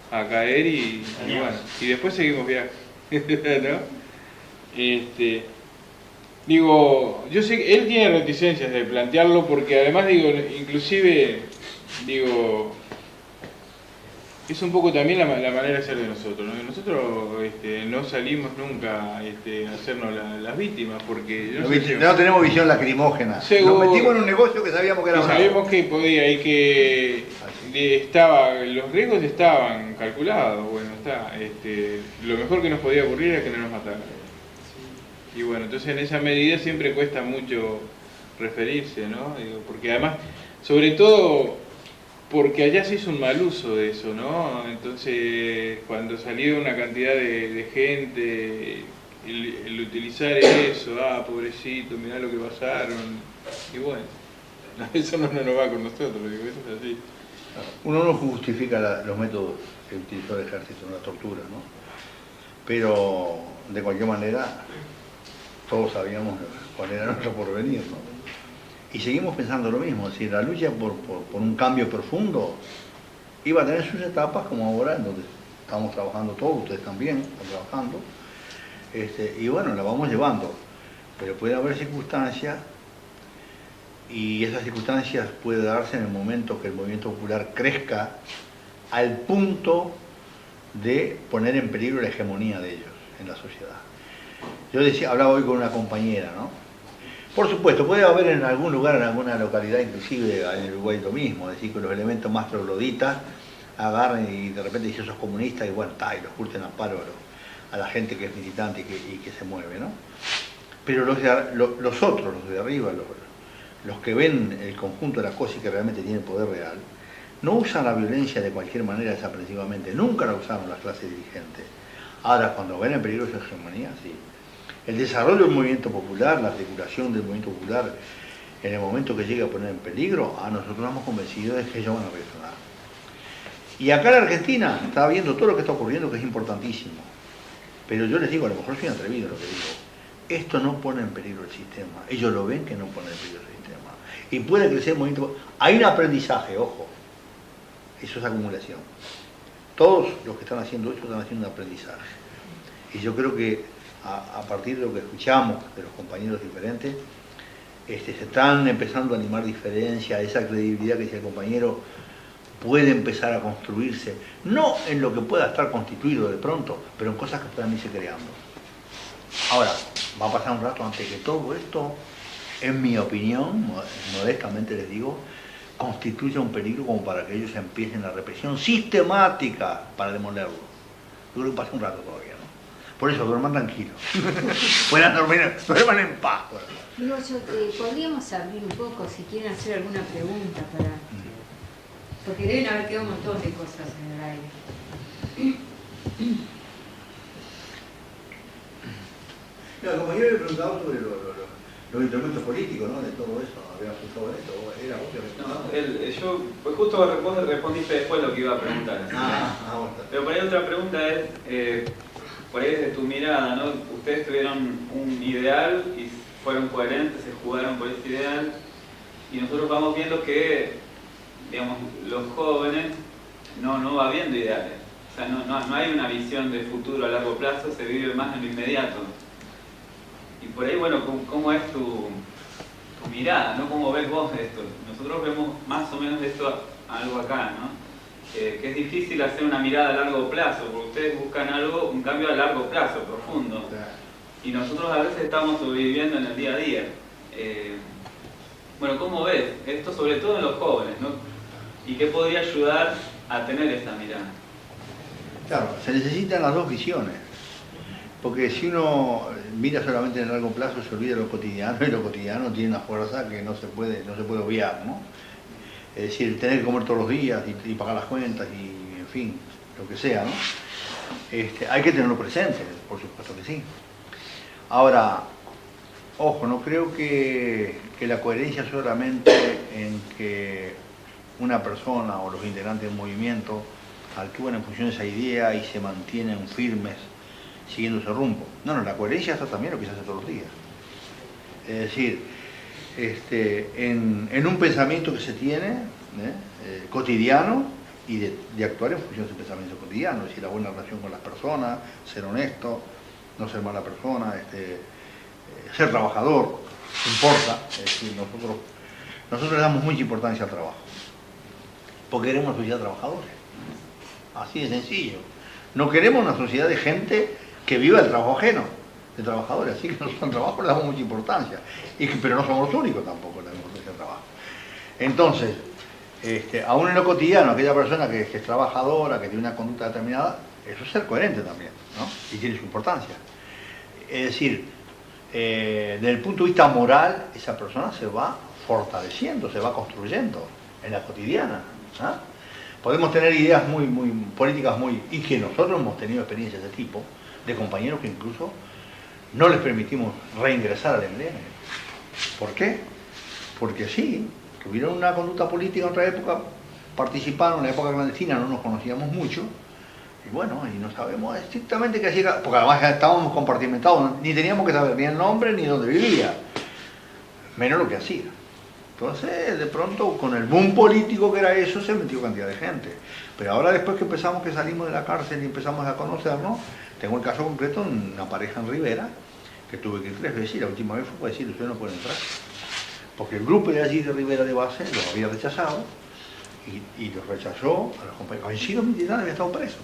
Speaker 3: caer y bueno, y después seguimos viaje, ¿no? Digo, yo sé que él tiene reticencias de plantearlo porque además, digo, inclusive, digo, es un poco también la manera de ser de nosotros, ¿no? Nosotros no salimos nunca a hacernos las víctimas porque...
Speaker 1: No tenemos visión lacrimógena.
Speaker 3: Seguro,
Speaker 1: nos metimos en un negocio que sabíamos que era bravo.
Speaker 3: Sabíamos que podía y que los riesgos estaban calculados. Bueno, lo mejor que nos podía ocurrir era que no nos mataran. Y bueno, entonces en esa medida siempre cuesta mucho referirse, ¿no? Digo, porque además, sobre todo... porque allá se hizo un mal uso de eso, ¿no? Entonces, cuando salió una cantidad de gente, el utilizar eso, pobrecito, mirá lo que pasaron, y bueno, eso no nos va con nosotros, digo, eso es así.
Speaker 1: Uno no justifica los métodos que utilizó el ejército, la tortura, ¿no? Pero, de cualquier manera, todos sabíamos cuál era nuestro porvenir, ¿no? Y seguimos pensando lo mismo, es decir, la lucha por un cambio profundo iba a tener sus etapas como ahora, en donde estamos trabajando todos, ustedes también están trabajando, y bueno, la vamos llevando, pero puede haber circunstancias, y esas circunstancias pueden darse en el momento que el movimiento popular crezca al punto de poner en peligro la hegemonía de ellos en la sociedad. Yo hablaba hoy con una compañera, ¿no? Por supuesto, puede haber en algún lugar, en alguna localidad, inclusive en el Uruguay lo mismo, es decir, que los elementos más trogloditas agarren y de repente dicen sos comunistas y bueno, y los curten a palo a la gente que es militante y que se mueve, ¿no? Pero los otros, los de arriba, los que ven el conjunto de las cosas y que realmente tienen poder real, no usan la violencia de cualquier manera desaprensivamente, nunca la usaron las clases dirigentes. Ahora, cuando ven en peligro su hegemonía, sí. El desarrollo del movimiento popular, la articulación del movimiento popular, en el momento que llegue a poner en peligro, a nosotros nos hemos convencido de que ellos van a reaccionar. Y acá en la Argentina está viendo todo lo que está ocurriendo, que es importantísimo. Pero yo les digo, a lo mejor soy atrevido lo que digo, esto no pone en peligro el sistema. Ellos lo ven que no pone en peligro el sistema. Y puede crecer el movimiento. Hay un aprendizaje, ojo. Eso es acumulación. Todos los que están haciendo esto están haciendo un aprendizaje. Y yo creo que a partir de lo que escuchamos de los compañeros diferentes, se están empezando a animar diferencias, esa credibilidad que dice el compañero puede empezar a construirse, no en lo que pueda estar constituido de pronto, pero en cosas que puedan irse creando. Ahora, va a pasar un rato antes que todo esto, en mi opinión, modestamente les digo, constituya un peligro como para que ellos empiecen la represión sistemática para demolerlo. Yo creo que pasa un rato todavía, ¿no? Por eso, duerman tranquilos. Puedan dormir, duerman en paz.
Speaker 4: Digo, podríamos abrir un poco, si quieren hacer alguna pregunta para... Porque deben haber quedado un montón de cosas en el aire.
Speaker 1: El compañero le preguntaba sobre los instrumentos políticos, ¿no? De todo eso, había escuchado de esto, era obvio.
Speaker 6: Yo, pues justo vos respondiste después lo que iba a preguntar.
Speaker 1: Bueno.
Speaker 6: Pero por ahí otra pregunta es, por ahí desde tu mirada, ¿no? Ustedes tuvieron un ideal y fueron coherentes, se jugaron por ese ideal, y nosotros vamos viendo que, digamos, los jóvenes no va viendo ideales. O sea, no hay una visión de futuro a largo plazo, se vive más en lo inmediato. Y por ahí, bueno, ¿cómo es tu mirada, ¿no? ¿Cómo ves vos esto? Nosotros vemos más o menos esto algo acá, ¿no? Que es difícil hacer una mirada a largo plazo, porque ustedes buscan algo, un cambio a largo plazo, profundo. Y nosotros a veces estamos sobreviviendo en el día a día. Bueno, ¿cómo ves esto, sobre todo en los jóvenes, ¿no? ¿Y qué podría ayudar a tener esa mirada?
Speaker 1: Claro, se necesitan las dos visiones. Porque si uno mira solamente en el largo plazo, se olvida lo cotidiano, y lo cotidiano tiene una fuerza que no se puede obviar, ¿no? Es decir, tener que comer todos los días y pagar las cuentas y, en fin, lo que sea, ¿no? Hay que tenerlo presente, por supuesto que sí. Ahora, ojo, no creo que la coherencia solamente en que una persona o los integrantes del movimiento actúan en función de esa idea y se mantienen firmes siguiendo ese rumbo. No, la coherencia está también lo que se hace todos los días. Es decir, en un pensamiento que se tiene, cotidiano, y de actuar en función de ese pensamiento cotidiano, es decir, la buena relación con las personas, ser honesto, no ser mala persona, ser trabajador, importa. Es decir, nosotros le damos mucha importancia al trabajo, porque queremos una sociedad de trabajadores, así de sencillo. No queremos una sociedad de gente que viva el trabajo ajeno, de trabajadores, así que nosotros al trabajo le damos mucha importancia, pero no somos los únicos tampoco le damos importancia al trabajo. Entonces, aún en lo cotidiano, aquella persona que es trabajadora, que tiene una conducta determinada, eso es ser coherente también, ¿no? Y tiene su importancia. Es decir, desde el punto de vista moral, esa persona se va fortaleciendo, se va construyendo en la cotidiana, ¿ah? Podemos tener ideas muy políticas y que nosotros hemos tenido experiencias de ese tipo, de compañeros que incluso no les permitimos reingresar al MLN. ¿Por qué? Porque sí, tuvieron una conducta política en otra época, participaron en la época clandestina, no nos conocíamos mucho, y bueno, y no sabemos estrictamente qué hacía, porque además ya estábamos compartimentados, ni teníamos que saber ni el nombre ni dónde vivía, menos lo que hacía. Entonces, de pronto, con el boom político que era eso, se metió cantidad de gente. Pero ahora, después que salimos de la cárcel y empezamos a conocernos, tengo el caso concreto de una pareja en Rivera, que tuve que ir 3 veces, y la última vez fue para decir, ustedes no pueden entrar. Porque el grupo de allí de Rivera de base los había rechazado, y los rechazó a los compañeros. Vencidos militares, había estado preso.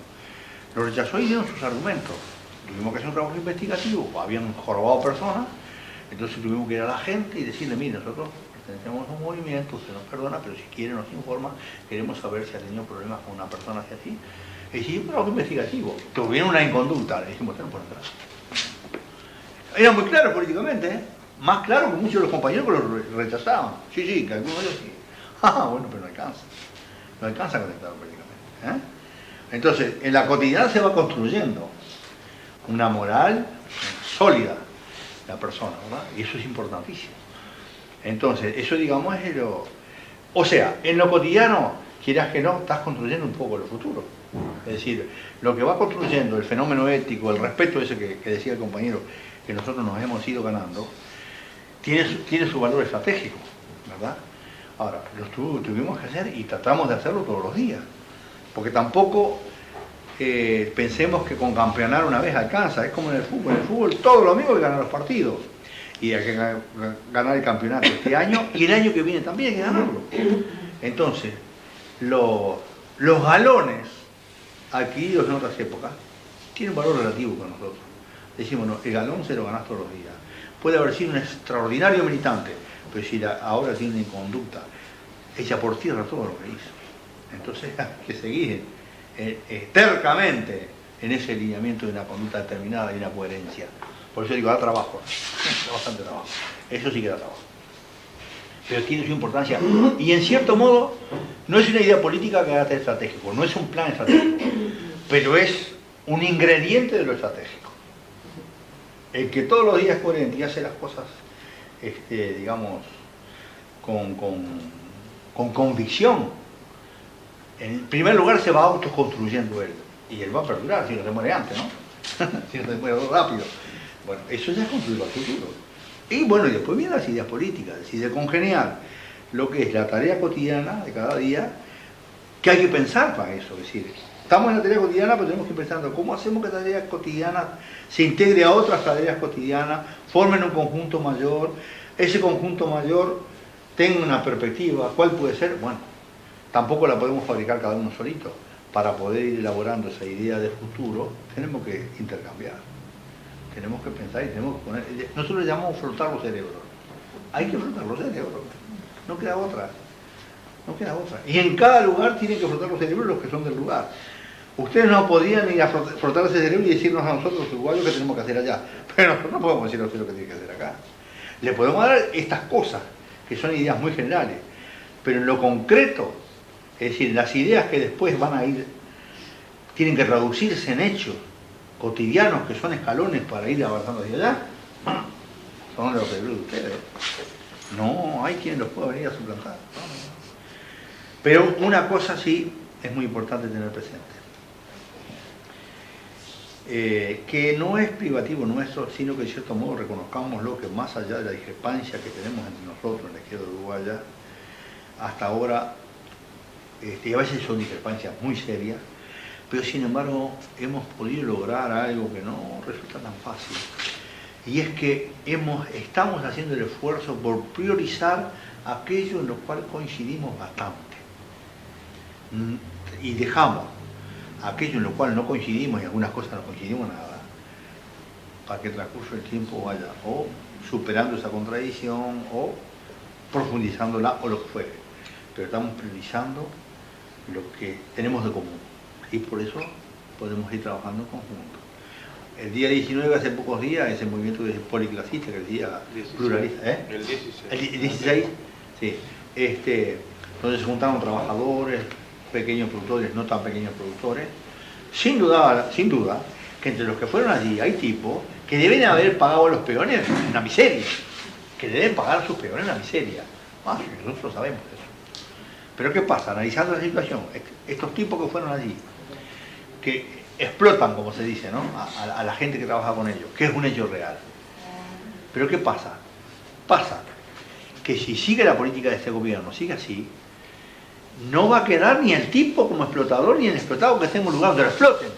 Speaker 1: Los rechazó y dieron sus argumentos. Tuvimos que hacer un trabajo investigativo, habían jorobado personas, entonces tuvimos que ir a la gente y decirle, mire, nosotros pertenecemos a un movimiento, usted nos perdona, pero si quiere nos informa, queremos saber si ha tenido problemas con una persona así. Y hicimos un trabajo investigativo. Tuvieron una inconducta, le dijimos, usted no puede entrar. Era muy claro políticamente, ¿eh? Más claro que muchos de los compañeros que lo rechazaban. Sí, que algunos de ellos sí. Bueno, pero no alcanza. No alcanza a conectar políticamente. Entonces, en la cotidiana se va construyendo una moral sólida, la persona, ¿verdad? Y eso es importantísimo. Entonces, eso digamos es lo... O sea, en lo cotidiano, quieras que no, estás construyendo un poco lo futuro. Es decir, lo que va construyendo el fenómeno ético, el respeto ese que decía el compañero, que nosotros nos hemos ido ganando, tiene su valor estratégico, ¿verdad? Ahora, lo tuvimos que hacer y tratamos de hacerlo todos los días, porque tampoco pensemos que con campeonar una vez alcanza, es como en el fútbol todos los amigos que ganan los partidos, y hay que ganar el campeonato este año, y el año que viene también hay que ganarlo. Entonces, los galones adquiridos en otras épocas tienen un valor relativo con nosotros. Decimos, no, el galón se lo ganás todos los días. Puede haber sido un extraordinario militante, pero si ahora tiene una conducta hecha por tierra todo lo que hizo. Entonces hay que seguir tercamente en ese lineamiento de una conducta determinada y una coherencia. Por eso digo, da trabajo, da bastante trabajo. Eso sí que da trabajo. Pero tiene su importancia. Y en cierto modo, no es una idea política que haga estratégico, no es un plan estratégico, pero es un ingrediente de lo estratégico. El que todos los días es coherente y hace las cosas, digamos, con convicción, en primer lugar se va autoconstruyendo él, y él va a perdurar, si no se muere antes, ¿no? Si no se muere rápido. Bueno, eso ya es construirlo al futuro. Y bueno, y después vienen las ideas políticas, es decir, de congeniar lo que es la tarea cotidiana de cada día, que hay que pensar para eso, es decir, estamos en la tarea cotidiana, pero tenemos que ir pensando cómo hacemos que la tarea cotidiana se integre a otras tareas cotidianas, formen un conjunto mayor, ese conjunto mayor tenga una perspectiva, ¿cuál puede ser? Bueno, tampoco la podemos fabricar cada uno solito. Para poder ir elaborando esa idea de futuro, tenemos que intercambiar, tenemos que pensar y tenemos que poner, nosotros le llamamos frotar los cerebros. Hay que frotar los cerebros, no queda otra. No queda otra. Y en cada lugar tienen que frotar los cerebros los que son del lugar. Ustedes no podían ir a frotar ese cerebro y decirnos a nosotros, los uruguayos, qué tenemos que hacer allá. Pero nosotros no podemos decir a ustedes lo que tienen que hacer acá. Le podemos dar estas cosas, que son ideas muy generales. Pero en lo concreto, es decir, las ideas que después van a ir, tienen que traducirse en hechos cotidianos, que son escalones para ir avanzando hacia allá, son los cerebros de ustedes. No hay quien los pueda venir a suplantar. Pero una cosa sí es muy importante tener presente. que no es privativo nuestro, sino que de cierto modo reconozcámoslo, que más allá de la discrepancia que tenemos entre nosotros en la izquierda uruguaya, hasta ahora, y a veces son discrepancias muy serias, pero sin embargo hemos podido lograr algo que no resulta tan fácil. Y es que estamos haciendo el esfuerzo por priorizar aquello en lo cual coincidimos bastante. Y dejamos aquello en lo cual no coincidimos, y algunas cosas no coincidimos nada, para que el transcurso del tiempo vaya o superando esa contradicción o profundizándola o lo que fuere. Pero estamos priorizando lo que tenemos de común y por eso podemos ir trabajando en conjunto. El día 19, hace pocos días, ese movimiento policlasista, que decía pluralista,
Speaker 3: El 16.
Speaker 1: El 16, sí. Donde se juntaron trabajadores, pequeños productores, no tan pequeños productores. Sin duda, que entre los que fueron allí hay tipos que deben haber pagado a los peones una miseria, que deben pagar a sus peones una miseria. Nosotros sabemos eso. Pero ¿qué pasa? Analizando la situación, estos tipos que fueron allí, que explotan, como se dice, ¿no? a la gente que trabaja con ellos, que es un hecho real. Pero ¿qué pasa? Pasa que si sigue la política de este gobierno, sigue así, no va a quedar ni el tipo como explotador ni el explotado que esté en un lugar donde lo exploten.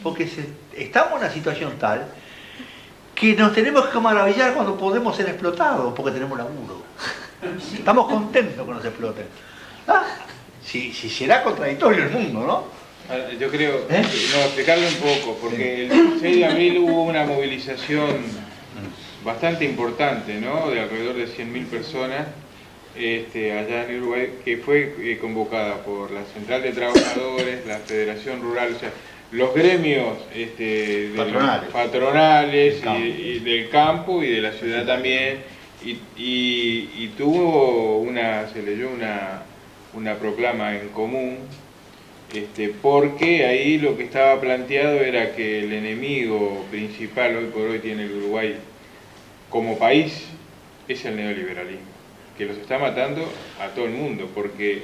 Speaker 1: Porque estamos en una situación tal que nos tenemos que maravillar cuando podemos ser explotados, porque tenemos laburo. Estamos contentos que nos exploten. Si será contradictorio el mundo, ¿no?
Speaker 3: Yo creo, explicarle un poco, porque el 16 de abril hubo una movilización bastante importante, ¿no? De alrededor de 100.000 personas allá en Uruguay, que fue convocada por la Central de Trabajadores, la Federación Rural, o sea, los gremios patronales y del campo y de la ciudad también, y tuvo se leyó una proclama en común, porque ahí lo que estaba planteado era que el enemigo principal hoy por hoy tiene el Uruguay como país es el neoliberalismo, que los está matando a todo el mundo, porque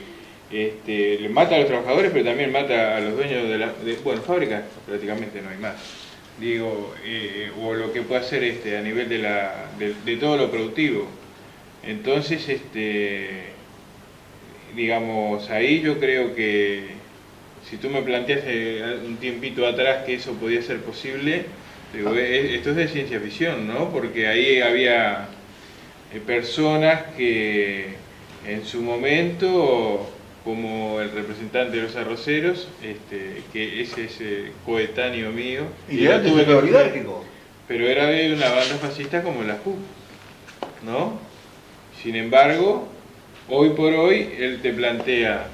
Speaker 3: le mata a los trabajadores, pero también mata a los dueños de fábricas prácticamente no hay más, digo, o lo que puede hacer a nivel de todo lo productivo. Entonces, digamos, ahí yo creo que si tú me planteaste un tiempito atrás que eso podía ser posible, digo, esto es de ciencia ficción, ¿no? Porque ahí había personas que en su momento, como el representante de los arroceros, que ese es coetáneo mío,
Speaker 1: y yo tuve que olvidártico,
Speaker 3: pero era de una banda fascista como la FUP, ¿no? Sin embargo, hoy por hoy él te plantea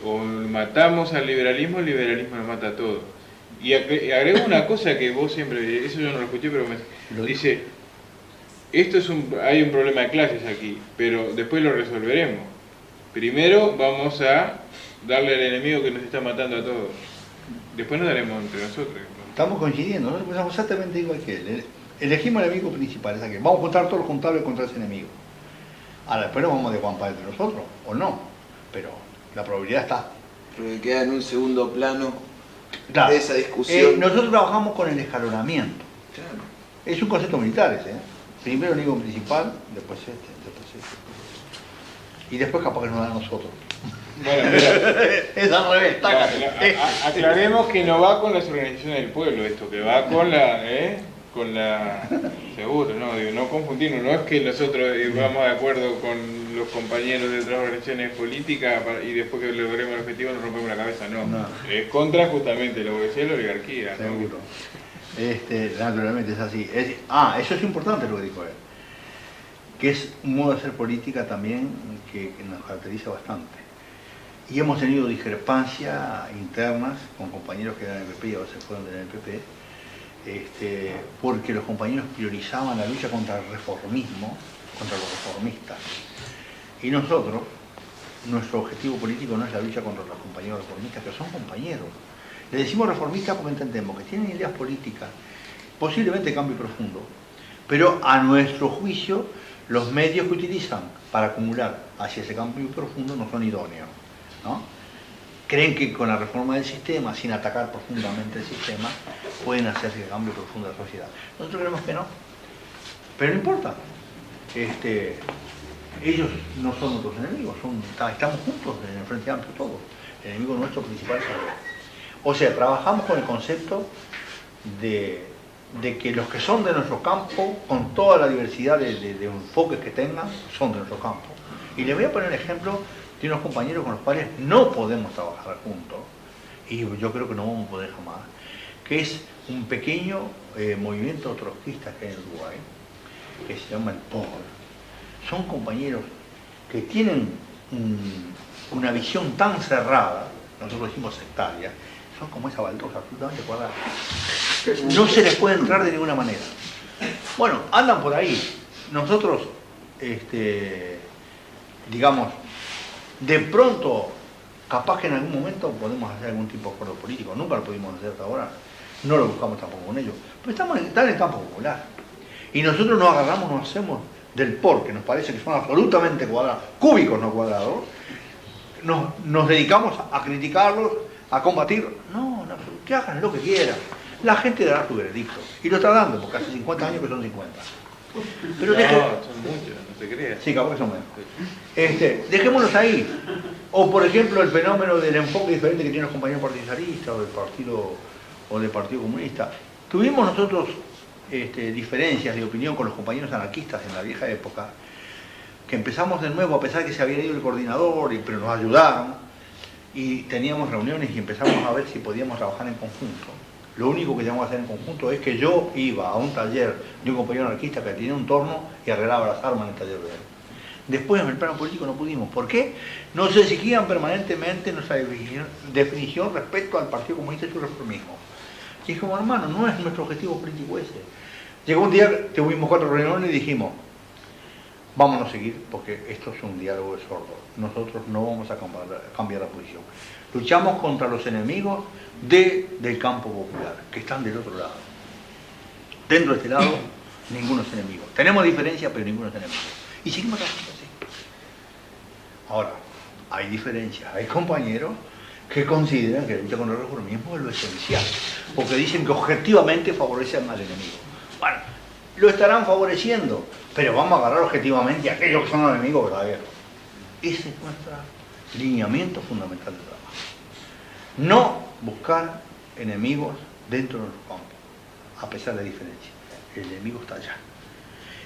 Speaker 3: o matamos al liberalismo, el liberalismo nos mata a todos. Y agrego una cosa que vos siempre, eso yo no lo escuché, pero dice, hay un problema de clases aquí, pero después lo resolveremos. Primero vamos a darle al enemigo que nos está matando a todos. Después nos daremos entre nosotros.
Speaker 1: Estamos coincidiendo, ¿no? Pensamos exactamente igual que él. Elegimos el enemigo principal, es aquel. Vamos a juntar todos los contables contra ese enemigo. Ahora después nos vamos a desguampar entre nosotros, o no, pero la probabilidad está.
Speaker 2: Pero que queda en un segundo plano
Speaker 1: Claro.
Speaker 2: de esa discusión.
Speaker 1: Nosotros trabajamos con el escalonamiento.
Speaker 2: Claro.
Speaker 1: Es un concepto militar ese, ¿eh? Primero el enemigo principal, después este. Y después capaz que nos da a nosotros.
Speaker 3: Bueno, mira,
Speaker 1: es al revés,
Speaker 3: aclaremos que no va con las organizaciones del pueblo esto, que va con la seguro, no, digo, no confundirnos, no es que nosotros vamos de acuerdo con los compañeros de otras organizaciones políticas y después que logremos el objetivo nos rompemos la cabeza, no. Es contra justamente lo que decía la oligarquía.
Speaker 1: Seguro. Naturalmente es así. Eso es importante lo que dijo él, que es un modo de hacer política también que nos caracteriza bastante. Y hemos tenido discrepancias internas con compañeros que eran del PP y ahora se fueron del PP, porque los compañeros priorizaban la lucha contra el reformismo, contra los reformistas. Y nosotros, nuestro objetivo político no es la lucha contra los compañeros reformistas, que son compañeros. Le decimos reformistas porque entendemos que tienen ideas políticas, posiblemente cambio profundo, pero a nuestro juicio los medios que utilizan para acumular hacia ese cambio profundo no son idóneos, ¿no? creen que con la reforma del sistema, sin atacar profundamente el sistema, pueden hacer ese cambio profundo de la sociedad. Nosotros creemos que no, pero no importa. Ellos no son nuestros enemigos, estamos juntos en el Frente Amplio todos. El enemigo nuestro principal es el otro. O sea, trabajamos con el concepto de que los que son de nuestro campo, con toda la diversidad de enfoques que tengan, son de nuestro campo. Y les voy a poner el ejemplo de unos compañeros con los cuales no podemos trabajar juntos, y yo creo que no vamos a poder jamás, que es un pequeño movimiento trotskista que hay en Uruguay, que se llama el POR. Son compañeros que tienen una visión tan cerrada, nosotros decimos sectaria, son como esa baldosa absolutamente cuadrada. No se les puede entrar de ninguna manera. Bueno, andan por ahí. Nosotros, digamos, de pronto, capaz que en algún momento podemos hacer algún tipo de acuerdo político. Nunca lo pudimos hacer hasta ahora. No lo buscamos tampoco con ellos. Pero están en el campo popular. Y nosotros nos agarramos, nos hacemos del POR, que nos parece que son absolutamente cuadrados, cúbicos no cuadrados, nos dedicamos a criticarlos, a combatirlos. No, que hagan lo que quieran. La gente dará su veredicto. Y lo está dando, porque hace 50 años que son 50. Pero
Speaker 3: no, son muchos, no te creas.
Speaker 1: Sí, capaz que son menos. Dejémoslos ahí. O por ejemplo el fenómeno del enfoque diferente que tienen los compañeros partidaristas o del Partido Comunista. Tuvimos nosotros diferencias de opinión con los compañeros anarquistas en la vieja época, que empezamos de nuevo a pesar que se había ido el coordinador, pero nos ayudaron, y teníamos reuniones y empezamos a ver si podíamos trabajar en conjunto. Lo único que teníamos que hacer en conjunto es que yo iba a un taller de un compañero anarquista que tenía un torno y arreglaba las armas en el taller de él. Después en el plano político no pudimos. ¿Por qué? Nos exigían permanentemente nuestra definición respecto al Partido Comunista y su reformismo. Y dijimos, hermano, no es nuestro objetivo político ese. Llegó un día, tuvimos 4 reuniones y dijimos, vámonos a seguir porque esto es un diálogo de sordos. Nosotros no vamos a cambiar la posición. Luchamos contra los enemigos del campo popular, que están del otro lado. Dentro de este lado, ninguno es enemigo. Tenemos diferencias, pero ninguno es enemigo. Y seguimos trabajando así. Ahora, hay diferencias. Hay compañeros que consideran que la lucha contra el reformismo es lo esencial, porque dicen que objetivamente favorecen al enemigo. Bueno, lo estarán favoreciendo, pero vamos a agarrar objetivamente a aquellos que son los enemigos verdaderos. Ese es nuestro lineamiento fundamental de trabajo. No buscar enemigos dentro de nuestro campo, a pesar de la diferencia. El enemigo está allá.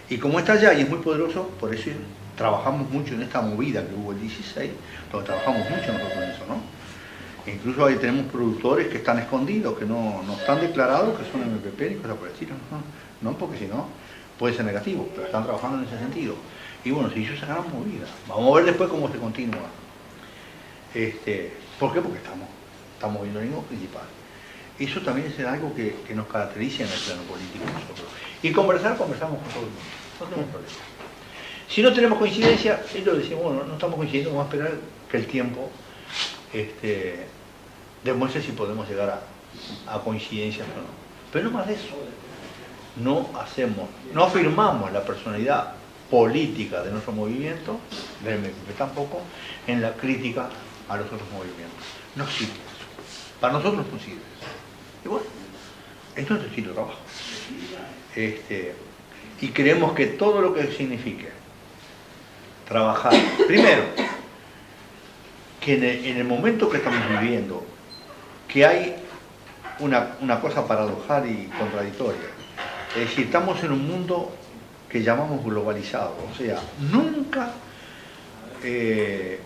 Speaker 1: Y como está allá y es muy poderoso, por eso trabajamos mucho en esta movida que hubo el 16, donde trabajamos mucho nosotros en eso, ¿no? E incluso ahí tenemos productores que están escondidos, que no están declarados, que son MPP y cosas por el estilo, no, porque si no puede ser negativo, pero están trabajando en ese sentido. Y bueno, si ellos sacaran movida, vamos a ver después cómo se continúa. ¿Por qué? Porque estamos viendo el enemigo principal. Eso también es algo que nos caracteriza en el plano político nosotros. Y conversamos con todo el mundo, no tenemos problema. Si no tenemos coincidencia, ellos decimos, bueno, no estamos coincidiendo, vamos a esperar que el tiempo demuestre si podemos llegar a coincidencias o no. Pero no más de eso. No afirmamos la personalidad política de nuestro movimiento, del MPP tampoco, en la crítica a los otros movimientos. No sirve eso. Para nosotros no sirve eso. Y bueno, es nuestro estilo de trabajo. Y creemos que todo lo que signifique trabajar, primero, que en el momento que estamos viviendo, que hay una cosa paradojal y contradictoria, es decir, estamos en un mundo que llamamos globalizado, o sea, nunca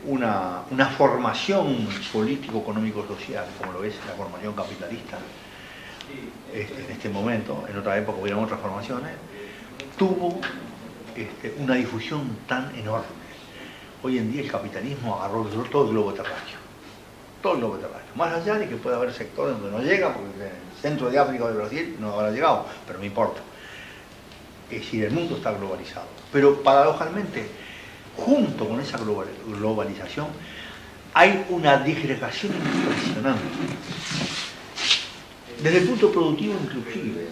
Speaker 1: una formación político-económico-social, como lo es la formación capitalista, en este momento, en otra época hubieron otras formaciones, tuvo una difusión tan enorme. Hoy en día el capitalismo agarró todo el globo terráqueo. Todo el globo terráqueo. Más allá de que puede haber sectores donde no llega, porque en el centro de África o de Brasil no habrá llegado, pero no importa. Es decir, el mundo está globalizado. Pero paradójicamente, junto con esa globalización, hay una disgregación impresionante. Desde el punto productivo inclusive.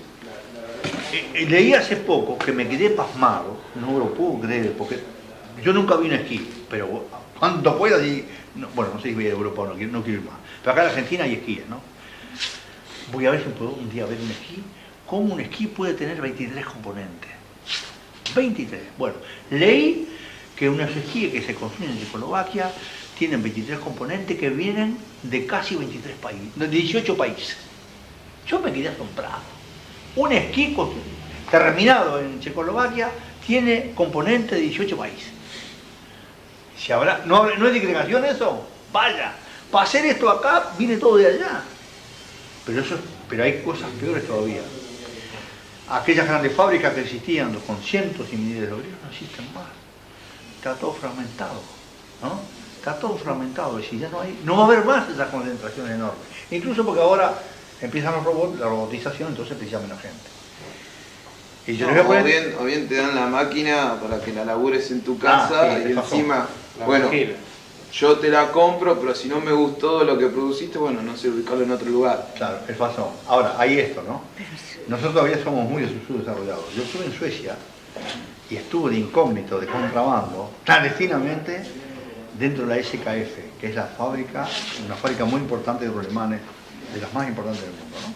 Speaker 1: Leí hace poco que me quedé pasmado, no lo puedo creer, porque yo nunca vi un esquí, pero cuando puedas y... No, bueno, no sé si voy a Europa, no quiero ir más. Pero acá en Argentina hay esquíes, ¿no? Voy a ver si puedo un día ver un esquí. ¿Cómo un esquí puede tener 23 componentes? 23. Bueno, leí que unos esquíes que se construyen en Checoslovaquia tienen 23 componentes que vienen de casi 23 países, de 18 países. Yo me quedé asombrado. Un esquí terminado en Checoslovaquia tiene componentes de 18 países. Si habrá, ¿no es disgregación eso? Vaya, para hacer esto acá viene todo de allá. Pero hay cosas peores todavía. Aquellas grandes fábricas que existían con cientos y miles de obreros no existen más. Está todo fragmentado, ¿no? Está todo fragmentado, es decir, ya no va a haber más esas concentraciones enormes. Incluso porque ahora empiezan los robots, la robotización, entonces precisa menos gente. Y yo
Speaker 2: o bien te dan la máquina para que la labures en tu casa y encima, bueno, yo te la compro, pero si no me gustó lo que produciste, bueno, no sé, ubicarlo en otro lugar.
Speaker 1: Claro, es razón. Ahora, hay esto, ¿no? Nosotros todavía somos muy subdesarrollados. Yo estuve en Suecia y estuve de incógnito, de contrabando, clandestinamente, dentro de la SKF, que es la fábrica, una fábrica muy importante de rulemanes, de las más importantes del mundo, ¿no?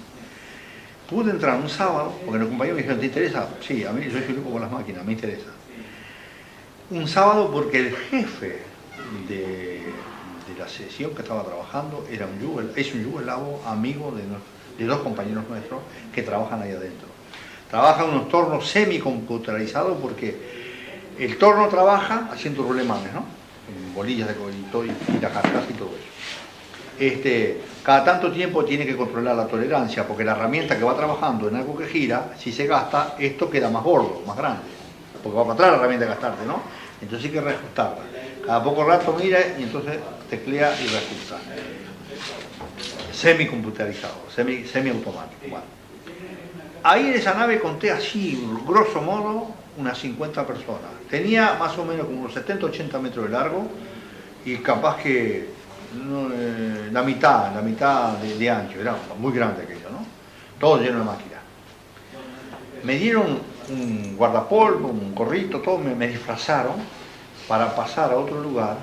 Speaker 1: Pude entrar un sábado, porque los compañeros me dijeron, ¿te interesa? Sí, a mí yo soy loco con las máquinas, me interesa. Un sábado porque el jefe de la sesión que estaba trabajando es un yugoslavo amigo de dos compañeros nuestros que trabajan ahí adentro. Trabajan unos tornos semi-computarizados porque el torno trabaja haciendo rulemanes, ¿no? Bolillas de coito y la carcasa y todo eso. Cada tanto tiempo tiene que controlar la tolerancia, porque la herramienta que va trabajando en algo que gira, si se gasta, esto queda más gordo, más grande, porque va para atrás la herramienta de gastarte, ¿no? Entonces hay que reajustarla. Cada poco rato mira y entonces teclea y reajusta. Semi-computarizado, semi-automático. Bueno. Ahí en esa nave conté así, grosso modo, unas 50 personas. Tenía más o menos como unos 70-80 metros de largo y capaz que la mitad de ancho, era muy grande aquello, ¿no? Todo lleno de máquinas. Me dieron un guardapolvo, un gorrito, todo, me disfrazaron para pasar a otro lugar.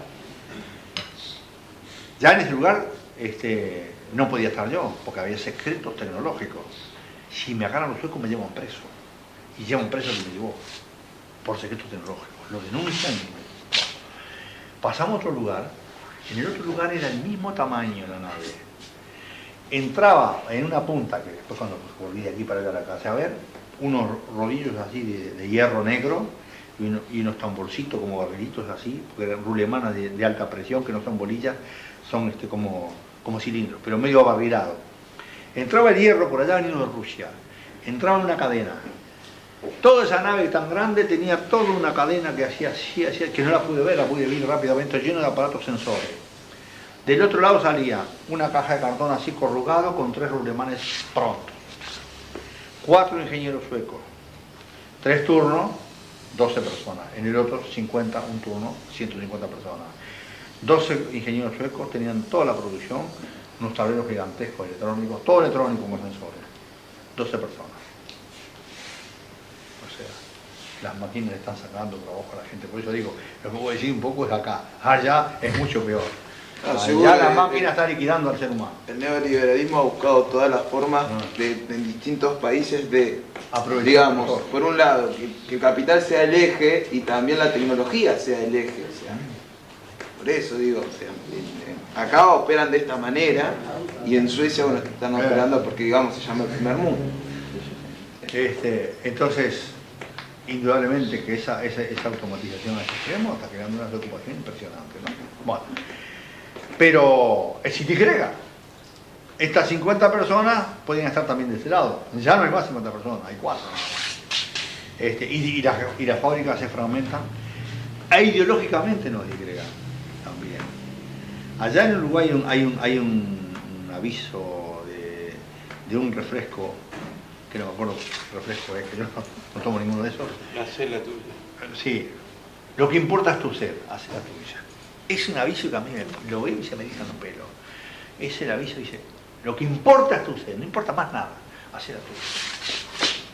Speaker 1: Ya en ese lugar no podía estar yo, porque había secretos tecnológicos. Si me agarran los suecos me llevan preso. Y llevan preso que me llevó, por secretos tecnológicos. Lo denuncian y pasamos a otro lugar. En el otro lugar era el mismo tamaño la nave. Entraba en una punta, que después cuando volví de aquí para ir a la casa a ver, unos rodillos así de hierro negro y unos tamborcitos como barrilitos así, porque eran rulemanas de alta presión, que no son bolillas, son como cilindros, pero medio abarrilado. Entraba el hierro por allá venido de Rusia, entraba en una cadena. Toda esa nave tan grande tenía toda una cadena que hacía así, que no la pude ver, la pude ver rápidamente, lleno de aparatos sensores. Del otro lado salía una caja de cartón así corrugado con 3 rulemanes prontos. 4 ingenieros suecos, 3 turnos, 12 personas. En el otro 50, un turno, 150 personas. 12 ingenieros suecos tenían toda la producción, unos tableros gigantescos electrónicos, todo electrónico con sensores. 12 personas. O sea, las máquinas le están sacando trabajo a la gente. Por eso digo, lo que voy a decir un poco es acá. Allá es mucho peor. Allá la máquina está liquidando al ser humano.
Speaker 2: El neoliberalismo ha buscado todas las formas en distintos países de, digamos, por un lado, que el capital sea el eje y también la tecnología sea el eje. O sea, por eso digo, o sea, acá operan de esta manera y en Suecia, bueno, están operando porque, digamos, se llama el primer mundo.
Speaker 1: Entonces, indudablemente que esa automatización al extremo está creando una preocupación impresionante, ¿no? Bueno, pero es disgrega. Estas 50 pueden estar también de este lado. Ya no hay más 50 personas, hay 4. Y las fábricas se fragmentan. E ideológicamente nos disgregan también. Allá en Uruguay hay un aviso de un refresco, que no me acuerdo qué refresco es, que yo no tomo ninguno de esos.
Speaker 3: Hacé la tuya.
Speaker 1: Sí, lo que importa es tu sed, haz la tuya. Es un aviso que a mí lo veo y se me erizan los pelos. Es el aviso, dice, lo que importa es tu sed, no importa más nada, haz la tuya.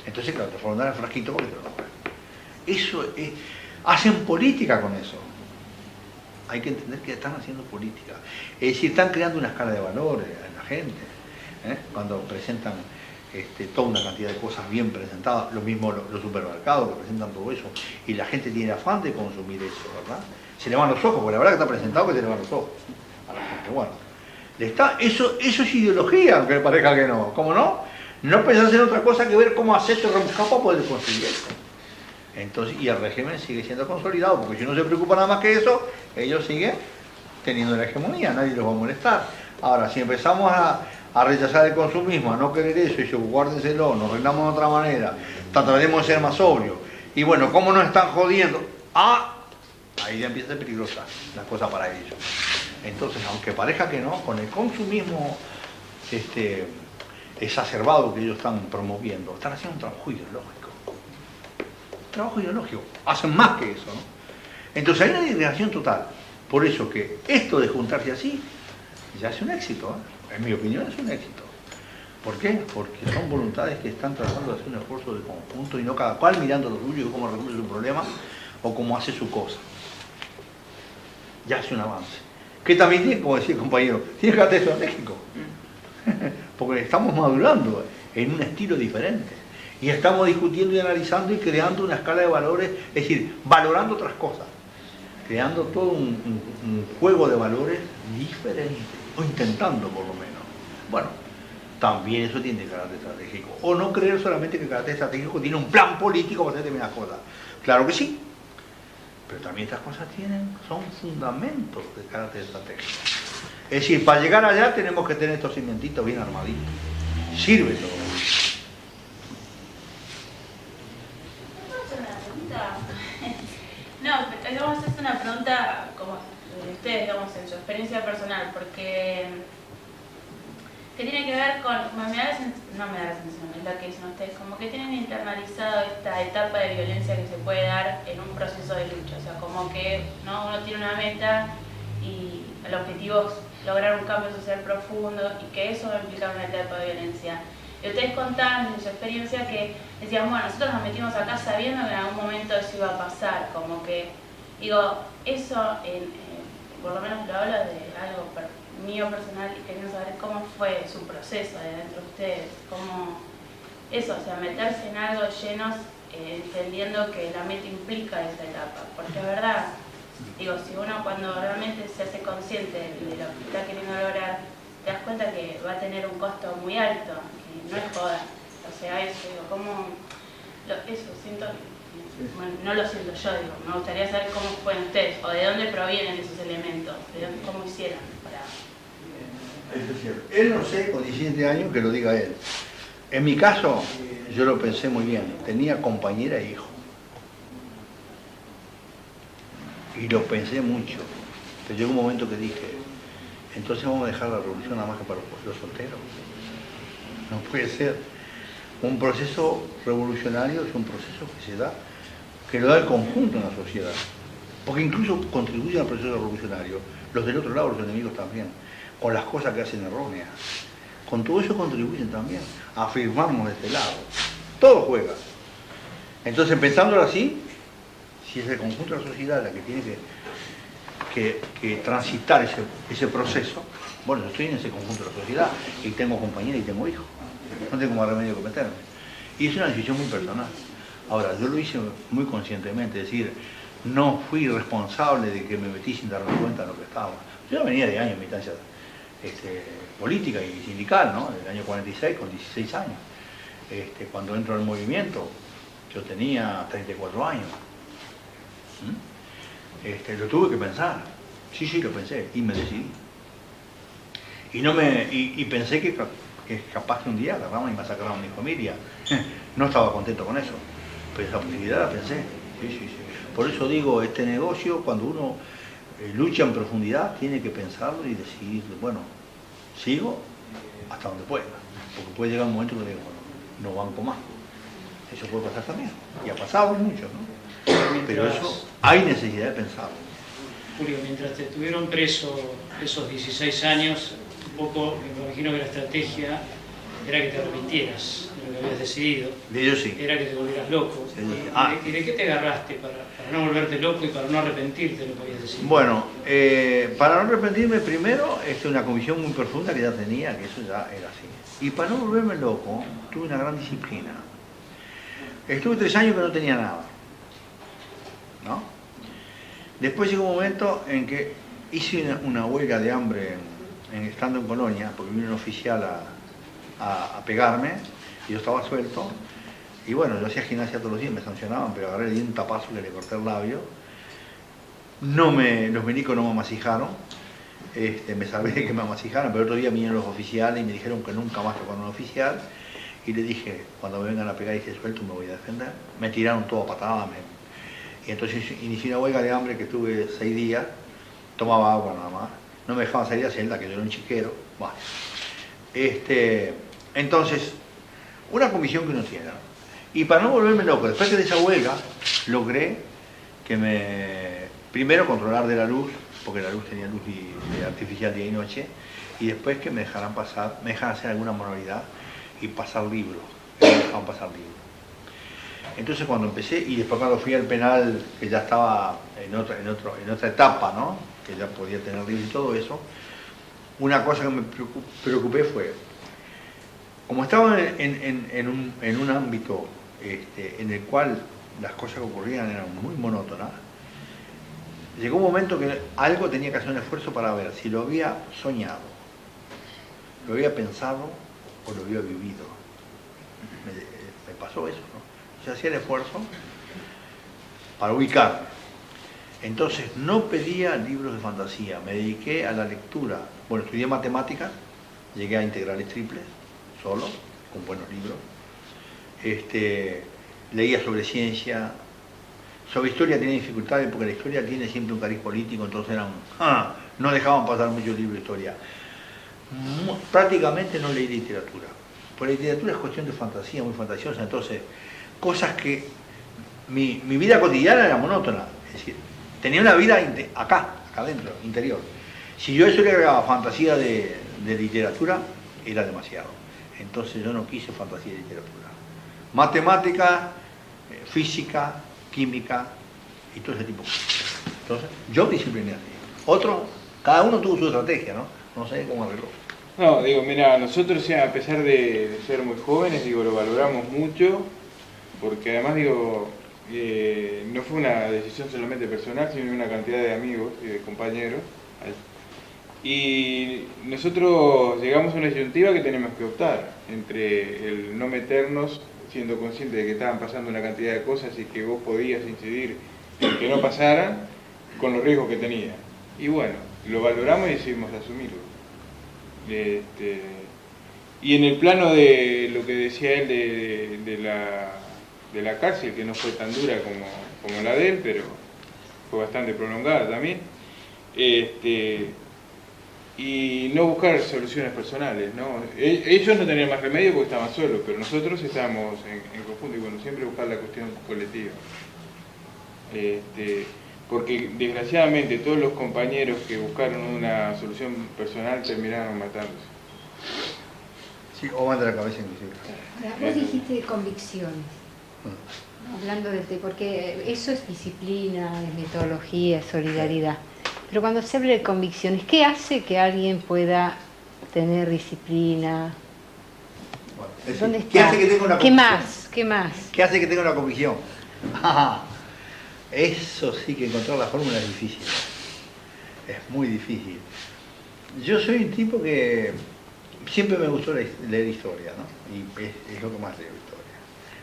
Speaker 1: Entonces, claro, te fueron a dar el frasquito porque te lo compras. Eso es, hacen política con eso. hay que entender que están haciendo política. Es decir, están creando una escala de valores en la gente. Cuando presentan toda una cantidad de cosas bien presentadas, lo mismo los supermercados que presentan todo eso, y la gente tiene afán de consumir eso, ¿verdad? Se le van los ojos, porque la verdad que está presentado que se le van los ojos a la gente. Bueno, eso es ideología, aunque le parezca que no. ¿Cómo no? No pensás en otra cosa que ver cómo hacer esto rebuscar para poder construir esto. Entonces, y el régimen sigue siendo consolidado, porque si no se preocupa nada más que eso, ellos siguen teniendo la hegemonía, nadie los va a molestar. Ahora, si empezamos a rechazar el consumismo, a no querer eso, y yo, guárdenselo, nos arreglamos de otra manera, trataremos de ser más sobrios, y bueno, ¿cómo nos están jodiendo? Ahí ya empieza a ser peligrosa la cosa para ellos. Entonces, aunque parezca que no, con el consumismo exacerbado que ellos están promoviendo, están haciendo un trabajo ideológico. Trabajo ideológico, hacen más que eso, ¿no? Entonces hay una disgregación total. Por eso que esto de juntarse así ya es un éxito, en mi opinión es un éxito. ¿Por qué? Porque son voluntades que están tratando de hacer un esfuerzo de conjunto y no cada cual mirando lo suyo y cómo resuelve su problema o cómo hace su cosa. Ya hace un avance. Que también tiene, como decía el compañero, tiene carácter estratégico. Porque estamos madurando en un estilo diferente. Y estamos discutiendo y analizando y creando una escala de valores, es decir, valorando otras cosas. Creando todo un juego de valores diferente, o intentando por lo menos. Bueno, también eso tiene carácter estratégico. O no creer solamente que el carácter estratégico tiene un plan político para hacer determinadas cosas. Claro que sí, pero también estas cosas son fundamentos de carácter estratégico. Es decir, para llegar allá tenemos que tener estos cimientitos bien armaditos. Sirve todo.
Speaker 7: No, digamos, es una pregunta como de ustedes, digamos, en su experiencia personal, porque que tiene que ver con, no me da la sensación, es lo que dicen ustedes, como que tienen internalizado esta etapa de violencia que se puede dar en un proceso de lucha, o sea, como que uno tiene una meta y el objetivo es lograr un cambio social profundo y que eso va a implicar una etapa de violencia. Y ustedes contaban en su experiencia que decían, bueno, nosotros nos metimos acá sabiendo que en algún momento eso iba a pasar, como que, digo, eso, por lo menos lo hablo de algo mío personal y queriendo saber cómo fue su proceso de dentro de ustedes, cómo eso, o sea, meterse en algo llenos, entendiendo que la meta implica esa etapa, porque es verdad, digo, si uno cuando realmente se hace consciente de lo que está queriendo lograr, te das cuenta que va a tener un costo muy alto, que no es joda. O sea, eso, digo, eso siento, bueno, no lo siento yo, digo, me gustaría saber cómo fueron ustedes, o de dónde provienen esos elementos, cómo hicieron para...
Speaker 1: Eso es cierto. Él no sé, con 17 años, que lo diga él. En mi caso, yo lo pensé muy bien, tenía compañera e hijo. Y lo pensé mucho, pero llegó un momento que dije, entonces vamos a dejar la revolución nada más que para los solteros. No puede ser. Un proceso revolucionario es un proceso que se da, que lo da el conjunto en la sociedad. Porque incluso contribuyen al proceso revolucionario los del otro lado, los enemigos también, con las cosas que hacen erróneas. Con todo eso contribuyen también a afirmarnos de este lado. Todo juega. Entonces, pensándolo así, si es el conjunto de la sociedad la que tiene que transitar ese proceso, bueno, yo estoy en ese conjunto de la sociedad y tengo compañera y tengo hijos, no tengo más remedio que meterme. Y es una decisión muy personal. Ahora, yo lo hice muy conscientemente, es decir, no fui responsable de que me metí sin darme cuenta de lo que estaba. Yo venía de años de militancia política y sindical, ¿no? Del año 46, con 16 años. Cuando entro en el movimiento, yo tenía 34 años. Lo tuve que pensar, sí, lo pensé y me decidí. Y pensé que capaz que un día agarraban y masacraban a mi familia. No estaba contento con eso, pero esa posibilidad la pensé. Sí. Por eso digo, este negocio, cuando uno lucha en profundidad, tiene que pensarlo y decidir, bueno, sigo hasta donde pueda, porque puede llegar un momento que digo, bueno, no banco más. Eso puede pasar también, y ha pasado mucho, ¿no? Pero eso hay necesidad de pensarlo.
Speaker 5: Julio, mientras te tuvieron preso esos 16 años, un poco me imagino que la estrategia era que te arrepintieras de lo que habías decidido,
Speaker 1: De ellos sí.
Speaker 5: era que te volvieras loco.
Speaker 1: Sí, sí.
Speaker 5: ¿Y de qué te agarraste para no volverte loco y para no arrepentirte de lo que habías decidido?
Speaker 1: Bueno, para no arrepentirme primero, una convicción muy profunda que ya tenía, que eso ya era así. Y para no volverme loco, tuve una gran disciplina. Estuve 3 años que no tenía nada, ¿no? Después llegó un momento en que hice una huelga de hambre estando en Colonia, porque vino un oficial a pegarme, y yo estaba suelto, y bueno, yo hacía gimnasia todos los días, me sancionaban, pero agarré un tapazo que le corté el labio, los médicos no me amasijaron, me salvé de que me amasijaran, pero otro día vinieron los oficiales y me dijeron que nunca más tocaron a un oficial, y le dije, cuando me vengan a pegar y esté suelto me voy a defender. Me tiraron todo a patadas, y entonces inicié una huelga de hambre que tuve 6 días, tomaba agua nada más, no me dejaban salir a celda, que yo era un chiquero. Bueno, entonces, una comisión que uno tiene, ¿no? Y para no volverme loco, después de esa huelga, logré que primero controlar de la luz, porque la luz tenía luz artificial día y noche, y después que me dejaran hacer alguna manualidad y pasar libros, me dejaban pasar libros. Entonces cuando empecé, y después cuando fui al penal, que ya estaba en otra etapa, ¿no? Que ya podía tener libros y todo eso, una cosa que me preocupé fue, como estaba en un ámbito en el cual las cosas que ocurrían eran muy monótonas, llegó un momento que algo tenía que hacer un esfuerzo para ver si lo había soñado, lo había pensado o lo había vivido. Me pasó eso, ¿no? Se hacía el esfuerzo para ubicarme. Entonces no pedía libros de fantasía, me dediqué a la lectura. Bueno, estudié matemáticas, llegué a integrales triples, solo, con buenos libros. Leía sobre ciencia, sobre historia tenía dificultades porque la historia tiene siempre un cariz político, entonces no dejaban pasar muchos libros de historia. Prácticamente no leí literatura, porque la literatura es cuestión de fantasía, muy fantasiosa, entonces cosas que mi vida cotidiana era monótona, es decir, tenía una vida acá adentro, interior. Si yo eso le agregaba fantasía de literatura, era demasiado. Entonces yo no quise fantasía de literatura. Matemática, física, química y todo ese tipo de cosas. Entonces, yo discipliné así. Cada uno tuvo su estrategia, ¿no? No sé cómo arregló.
Speaker 3: No, digo, mira, nosotros a pesar de ser muy jóvenes, digo, lo valoramos mucho, porque además, digo, no fue una decisión solamente personal, sino una cantidad de amigos y de compañeros. Y nosotros llegamos a una disyuntiva que tenemos que optar entre el no meternos, siendo conscientes de que estaban pasando una cantidad de cosas y que vos podías incidir en que no pasaran, con los riesgos que tenía. Y bueno, lo valoramos y decidimos asumirlo. Y en el plano de lo que decía él de la cárcel, que no fue tan dura como la de él, pero fue bastante prolongada también, y no buscar soluciones personales, ¿no? Ellos no tenían más remedio porque estaban solos, pero nosotros estábamos en conjunto, y bueno, siempre buscar la cuestión colectiva. Porque desgraciadamente todos los compañeros que buscaron una solución personal terminaron matándose.
Speaker 1: Sí, o mal de la cabeza inclusive.
Speaker 4: Ahora, vos dijiste convicciones, hablando porque eso es disciplina, es metodología, es solidaridad. Pero cuando se habla de convicciones, ¿qué hace que alguien pueda tener disciplina?
Speaker 1: Bueno,
Speaker 4: ¿Dónde está?
Speaker 1: ¿Qué hace que tenga una
Speaker 4: ¿Qué
Speaker 1: convicción?
Speaker 4: más? ¿Qué más?
Speaker 1: ¿Qué hace que tenga una convicción? Eso sí que encontrar la fórmula es difícil. Es muy difícil. Yo soy un tipo que siempre me gustó leer historia, ¿no? Y es lo que más leo, historia.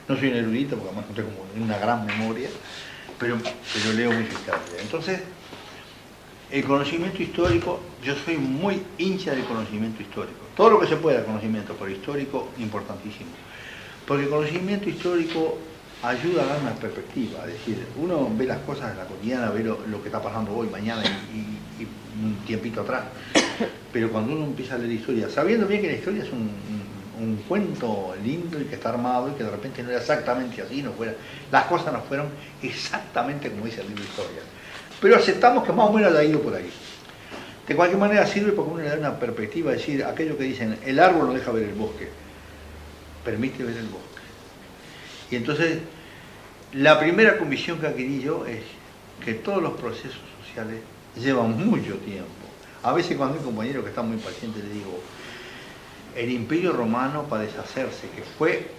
Speaker 1: No soy un erudito porque además no tengo una gran memoria, pero leo mucha historia. Entonces, el conocimiento histórico, yo soy muy hincha del conocimiento histórico. Todo lo que se pueda, conocimiento, pero histórico, importantísimo. Porque el conocimiento histórico ayuda a dar una perspectiva, es decir, uno ve las cosas en la cotidiana, ve lo que está pasando hoy, mañana y un tiempito atrás, pero cuando uno empieza a leer historia, sabiendo bien que la historia es un cuento lindo y que está armado y que de repente no era exactamente así, las cosas no fueron exactamente como dice el libro de historia, pero aceptamos que más o menos ha ido por ahí. De cualquier manera sirve porque uno le da una perspectiva, es decir, aquello que dicen, el árbol no deja ver el bosque, permite ver el bosque. Y entonces, la primera convicción que adquirí yo es que todos los procesos sociales llevan mucho tiempo. A veces cuando hay compañeros que están muy pacientes les digo, el Imperio Romano para deshacerse, que fue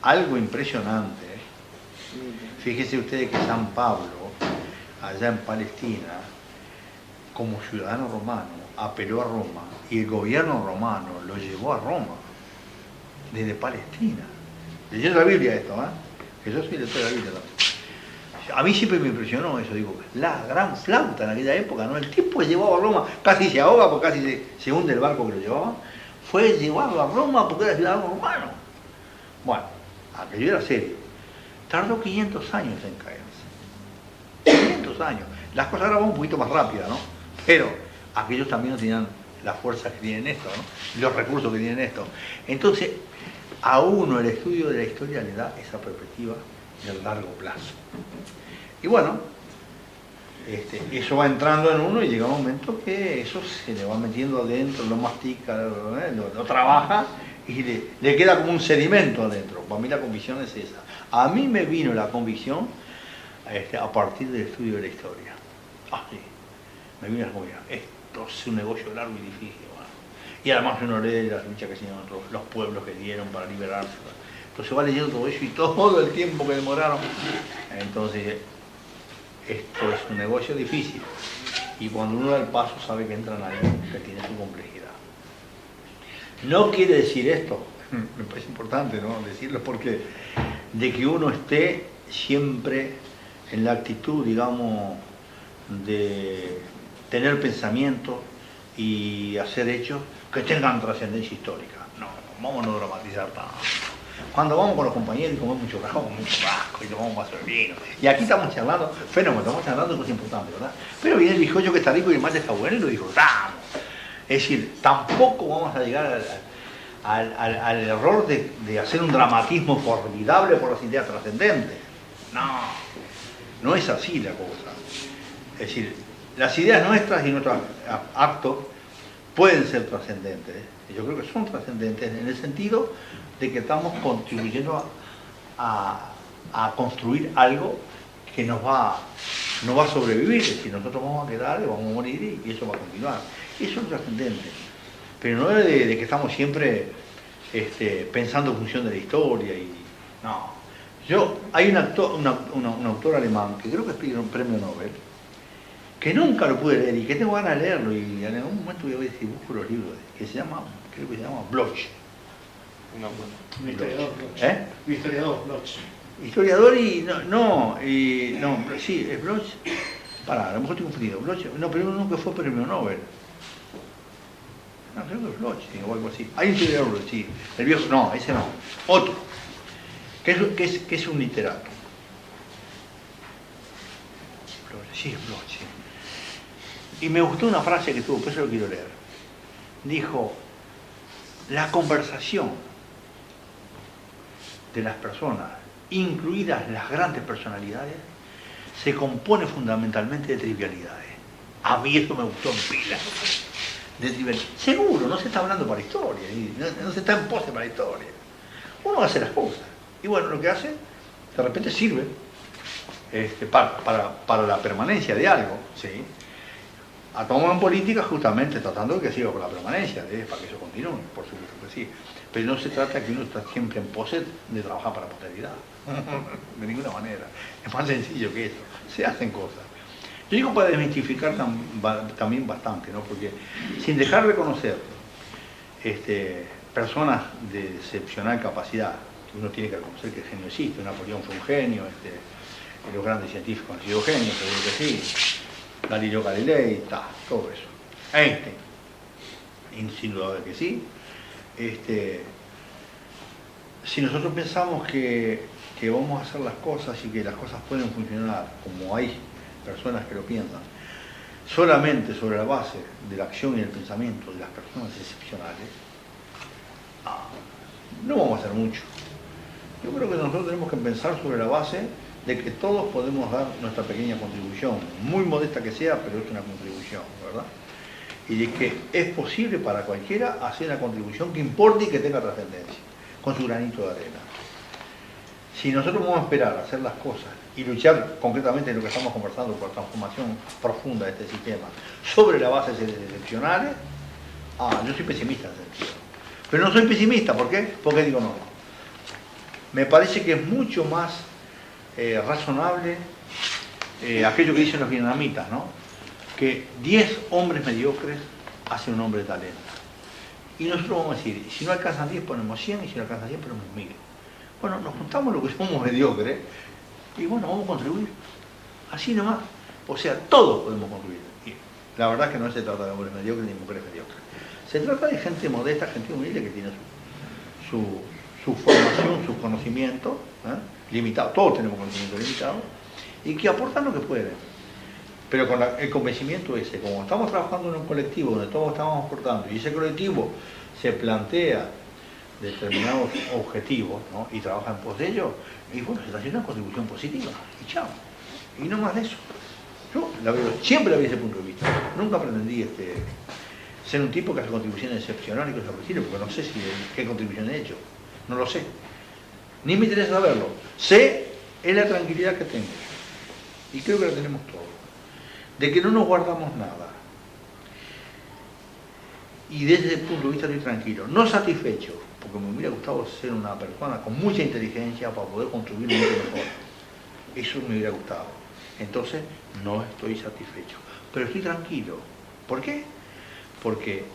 Speaker 1: algo impresionante. Fíjense ustedes que San Pablo, allá en Palestina, como ciudadano romano, apeló a Roma y el gobierno romano lo llevó a Roma, desde Palestina. Leyendo la Biblia esto, que yo soy lector de la Biblia también. A mí siempre me impresionó eso, digo, la gran flauta en aquella época, ¿no? El tipo llevado a Roma, casi se ahoga porque casi se hunde el barco que lo llevaba, fue llevado a Roma porque era ciudadano romano. Bueno, aquello era serio. Tardó 500 años en caerse. 500 años. Las cosas ahora van un poquito más rápidas, ¿no? Pero aquellos también no tenían las fuerzas que tienen esto, ¿no? Los recursos que tienen esto. Entonces, a uno el estudio de la historia le da esa perspectiva del largo plazo. Y bueno, eso va entrando en uno y llega un momento que eso se le va metiendo adentro, lo mastica, lo trabaja y le queda como un sedimento adentro. Para mí la convicción es esa. A mí me vino la convicción a partir del estudio de la historia. Sí, me vino la convicción. Esto es un negocio largo y difícil. Bueno. Y además uno lee las luchas que hicieron los pueblos que dieron para liberarse. Entonces va leyendo todo eso y todo el tiempo que demoraron. Entonces, esto es un negocio difícil. Y cuando uno da el paso sabe que entra en algo que tiene su complejidad. No quiere decir esto, me parece importante, ¿no?, decirlo, porque de que uno esté siempre en la actitud, digamos, de tener pensamientos y hacer hechos que tengan trascendencia histórica. No, vamos a no dramatizar tanto. Cuando vamos con los compañeros y comemos mucho cajón, mucho vasco y tomamos un vaso de vino. Y aquí estamos charlando, fenómeno, estamos charlando de cosas importantes, ¿verdad? Pero viene el bizcocho que está rico y el mate está bueno y lo disfrutamos. Es decir, tampoco vamos a llegar al error de hacer un dramatismo formidable por las ideas trascendentes. No, no es así la cosa. Es decir, las ideas nuestras y nuestros actos pueden ser trascendentes. Yo creo que son trascendentes en el sentido de que estamos contribuyendo a construir algo que nos va a sobrevivir. Es decir, nosotros vamos a quedar, vamos a morir y eso va a continuar. Eso es trascendente. Pero no es de que estamos siempre pensando en función de la historia. No. Hay un autor alemán que creo que pidió un premio Nobel, que nunca lo pude leer y que tengo ganas de leerlo, y en algún momento voy a ver si busco los libros, que se llama, creo que se llama Bloch.
Speaker 5: Un historiador, Bloch. Un historiador, Bloch.
Speaker 1: Historiador sí, es Bloch. A lo mejor estoy confundido. Bloch, no, pero nunca fue premio Nobel. No, creo que es Bloch, o algo así. Hay un historiador, sí. El viejo, no, ese no. Otro. Que es un literato. Sí, es Bloch, sí. Y me gustó una frase que tuvo, por eso lo quiero leer. Dijo, la conversación de las personas, incluidas las grandes personalidades, se compone fundamentalmente de trivialidades. A mí esto me gustó en pila. De trivialidades. Seguro, no se está hablando para la historia, no se está en pose para la historia. Uno hace las cosas. Y bueno, lo que hace, de repente sirve para la permanencia de algo, ¿sí? Actuamos en política justamente tratando de que siga por la permanencia, para que eso continúe, por supuesto que sí. Pero no se trata de que uno esté siempre en pose de trabajar para la posteridad. De ninguna manera. Es más sencillo que eso. Se hacen cosas. Yo digo para desmitificar también bastante, ¿no? Porque sin dejar de conocer personas de excepcional capacidad, que uno tiene que reconocer que el genio existe, Napoleón fue un genio, los grandes científicos han sido genios, seguro que sí, Galileo Galilei, todo eso. Einstein, sin duda que sí. Si nosotros pensamos que vamos a hacer las cosas y que las cosas pueden funcionar como hay personas que lo piensan, solamente sobre la base de la acción y el pensamiento de las personas excepcionales, no vamos a hacer mucho. Yo creo que nosotros tenemos que pensar sobre la base de que todos podemos dar nuestra pequeña contribución, muy modesta que sea, pero es una contribución, ¿verdad? Y de que es posible para cualquiera hacer una contribución que importe y que tenga trascendencia. con su granito de arena. Si nosotros vamos a esperar a hacer las cosas y luchar concretamente en lo que estamos conversando por la transformación profunda de este sistema sobre las bases excepcionales, yo soy pesimista en ese sentido. Pero no soy pesimista, ¿por qué? Porque digo no. Me parece que es mucho más razonable aquello que dicen los vietnamitas, ¿no? Que 10 hombres mediocres hacen un hombre de talento. Y nosotros vamos a decir, si no alcanzan 10 ponemos 100 y si no alcanzan 100 ponemos 1000. Bueno, nos juntamos lo que somos mediocres y bueno, vamos a contribuir. Así nomás. O sea, todos podemos contribuir. Y la verdad es que no se trata de hombres mediocres ni mujeres mediocres. Se trata de gente modesta, gente humilde que tiene su formación, sus conocimientos limitados. Todos tenemos conocimiento limitado y que aportan lo que pueden. Pero con el convencimiento ese, como estamos trabajando en un colectivo donde todos estamos aportando y ese colectivo se plantea determinados objetivos, ¿no? Y trabaja en pos de ellos, y bueno, se está haciendo una contribución positiva, y chao. Y no más de eso. Yo siempre la vi desde ese punto de vista. Nunca pretendí ser un tipo que hace contribuciones excepcionales y cosas por el estilo, porque no sé qué contribución he hecho. No lo sé. Ni me interesa saberlo. Sé es la tranquilidad que tengo. Y creo que la tenemos todos. De que no nos guardamos nada. Y desde ese punto de vista estoy tranquilo. No satisfecho, porque me hubiera gustado ser una persona con mucha inteligencia para poder construir mucho mejor. Eso me hubiera gustado. Entonces, no estoy satisfecho. Pero estoy tranquilo. ¿Por qué? Porque,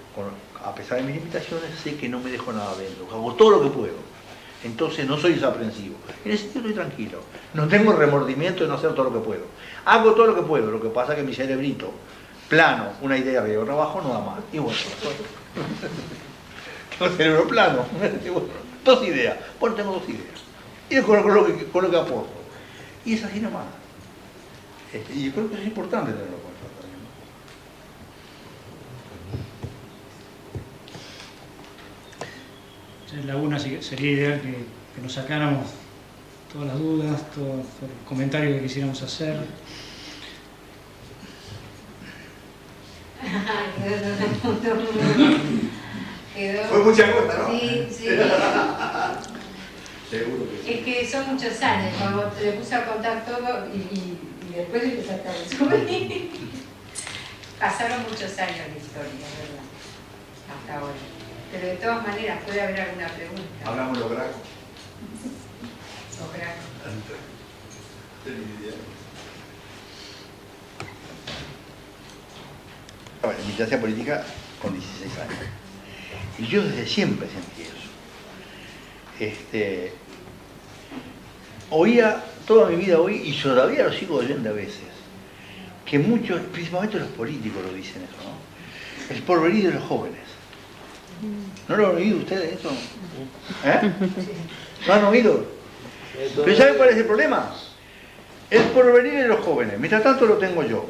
Speaker 1: a pesar de mis limitaciones, sé que no me dejo nada dentro. Hago todo lo que puedo. Entonces, no soy desaprensivo. En ese sentido estoy tranquilo. No tengo remordimiento de no hacer todo lo que puedo. Hago todo lo que puedo. Lo que pasa es que mi cerebrito, plano, una idea arriba y otra abajo, no da más. Y bueno, tengo el cerebro plano. Y bueno, 2 ideas. Bueno, tengo 2 ideas. Y es con lo que aporto. Y es así nomás. Y yo creo que es importante tenerlo en cuenta también.
Speaker 5: En la una sería ideal que nos sacáramos todas las dudas, todos los comentarios que quisiéramos hacer.
Speaker 1: Fue mucha cosa, ¿no?
Speaker 4: Sí, sí.
Speaker 1: Seguro que sí.
Speaker 4: Es que son muchos años, cuando te puse a contar todo y después empecé a resumir. Pasaron muchos años la historia, ¿verdad? Hasta ahora. Pero de todas maneras puede haber alguna pregunta.
Speaker 1: Hablamos los gracos.
Speaker 4: Los gracos.
Speaker 1: Bueno, militancia política con 16 años. Y yo desde siempre sentí eso. Oía, toda mi vida oí, y todavía lo sigo oyendo a veces, que muchos, principalmente los políticos lo dicen eso, ¿no? El porvenir de los jóvenes. ¿No lo han oído ustedes eso? ¿No han oído? ¿Pero saben cuál es el problema? El porvenir de los jóvenes. Mientras tanto lo tengo yo.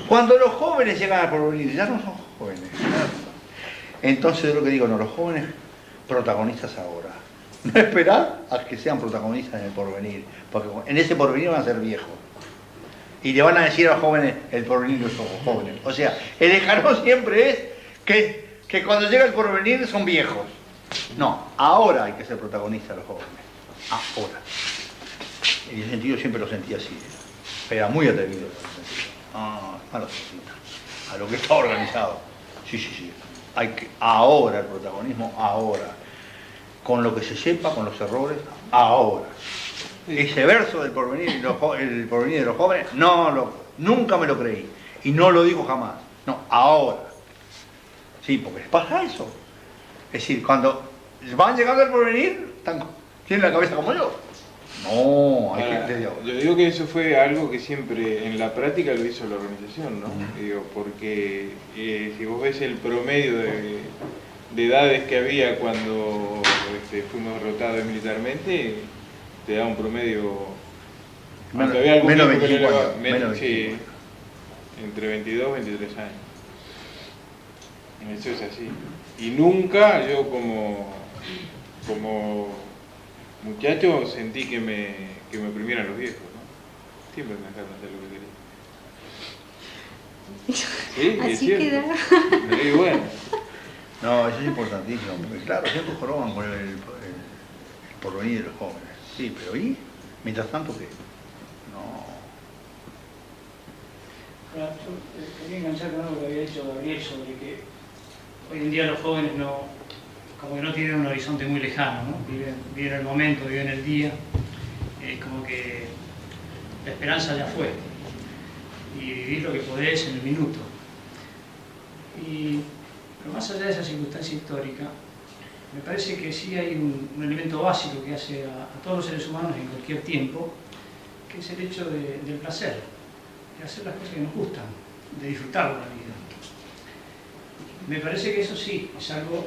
Speaker 1: Cuando los jóvenes llegan al porvenir, ya no son jóvenes. Entonces yo lo que digo, no, los jóvenes protagonistas ahora. No esperar a que sean protagonistas en el porvenir, porque en ese porvenir van a ser viejos. Y le van a decir a los jóvenes, el porvenir de los jóvenes. O sea, el lejano siempre es que cuando llega el porvenir son viejos. No, ahora hay que ser protagonistas los jóvenes. Ahora. En ese sentido siempre lo sentí así. Era muy atrevido. A lo que está organizado. Sí. Hay que, ahora el protagonismo, ahora. Con lo que se sepa, con los errores, ahora. Ese verso del porvenir, el porvenir de los jóvenes, nunca me lo creí. Y no lo digo jamás. No, ahora. Sí, porque les pasa eso. Es decir, cuando van llegando al porvenir, tienen la cabeza como yo. No, hay que desde ahora.
Speaker 3: Yo digo que eso fue algo que siempre en la práctica lo hizo la organización, ¿no? Digo, porque si vos ves el promedio de edades que había cuando fuimos derrotados militarmente, te da un promedio. Había algún
Speaker 1: menos
Speaker 3: tiempo que
Speaker 1: 24,
Speaker 3: no
Speaker 1: menos
Speaker 3: sí,
Speaker 1: 24.
Speaker 3: Entre 22 y 23 años. Eso es así. Y nunca yo como muchacho sentí que me oprimieran los viejos, ¿no? Siempre me dejaron hacer lo que quería. Sí,
Speaker 4: así
Speaker 3: es cierto.
Speaker 4: queda.
Speaker 3: Y bueno.
Speaker 1: No, eso es importantísimo, porque claro, siempre joroban con el porvenir de los jóvenes. Sí, pero ¿y? Mientras tanto, ¿qué? No.
Speaker 5: Bueno, yo quería enganchar con algo que había dicho Gabriel sobre que hoy en día los jóvenes como que no tienen un horizonte muy lejano, ¿no? Viven el momento, viven el día, es como que la esperanza ya fue, y vivir lo que podés en el minuto. Pero más allá de esa circunstancia histórica, me parece que sí hay un elemento básico que hace a todos los seres humanos en cualquier tiempo, que es el hecho del placer, de hacer las cosas que nos gustan, de disfrutar de la vida. Me parece que eso sí, es algo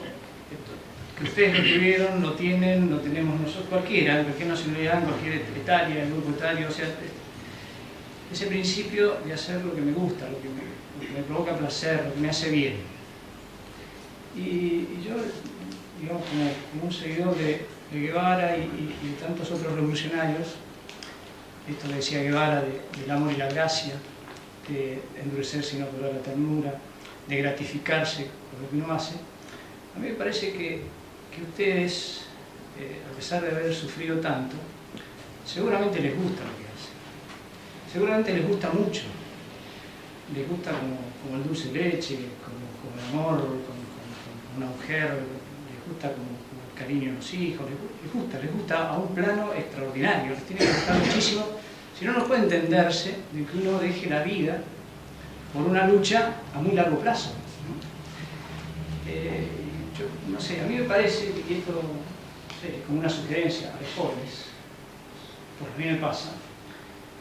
Speaker 5: que ustedes lo tuvieron, lo tienen, lo tenemos nosotros, cualquiera, en cualquier nacionalidad, en cualquier etaria, en grupo etario, o sea, ese principio de hacer lo que me gusta, lo que me provoca placer, lo que me hace bien. Y yo, digamos, como un seguidor de Guevara y de tantos otros revolucionarios, esto que decía Guevara del amor y la gracia, de endurecerse y no adorar la ternura, de gratificarse por lo que uno hace, a mí me parece que ustedes, a pesar de haber sufrido tanto, seguramente les gusta lo que hacen. Seguramente les gusta mucho. Les gusta como el dulce de leche, como el amor, como una mujer, les gusta como el cariño de los hijos, les gusta a un plano extraordinario, les tiene que gustar muchísimo. Si no, no puede entenderse de que uno deje la vida por una lucha a muy largo plazo, ¿no? Yo no sé, a mí me parece, y esto no sé, como una sugerencia a los jóvenes, porque a mí me pasa,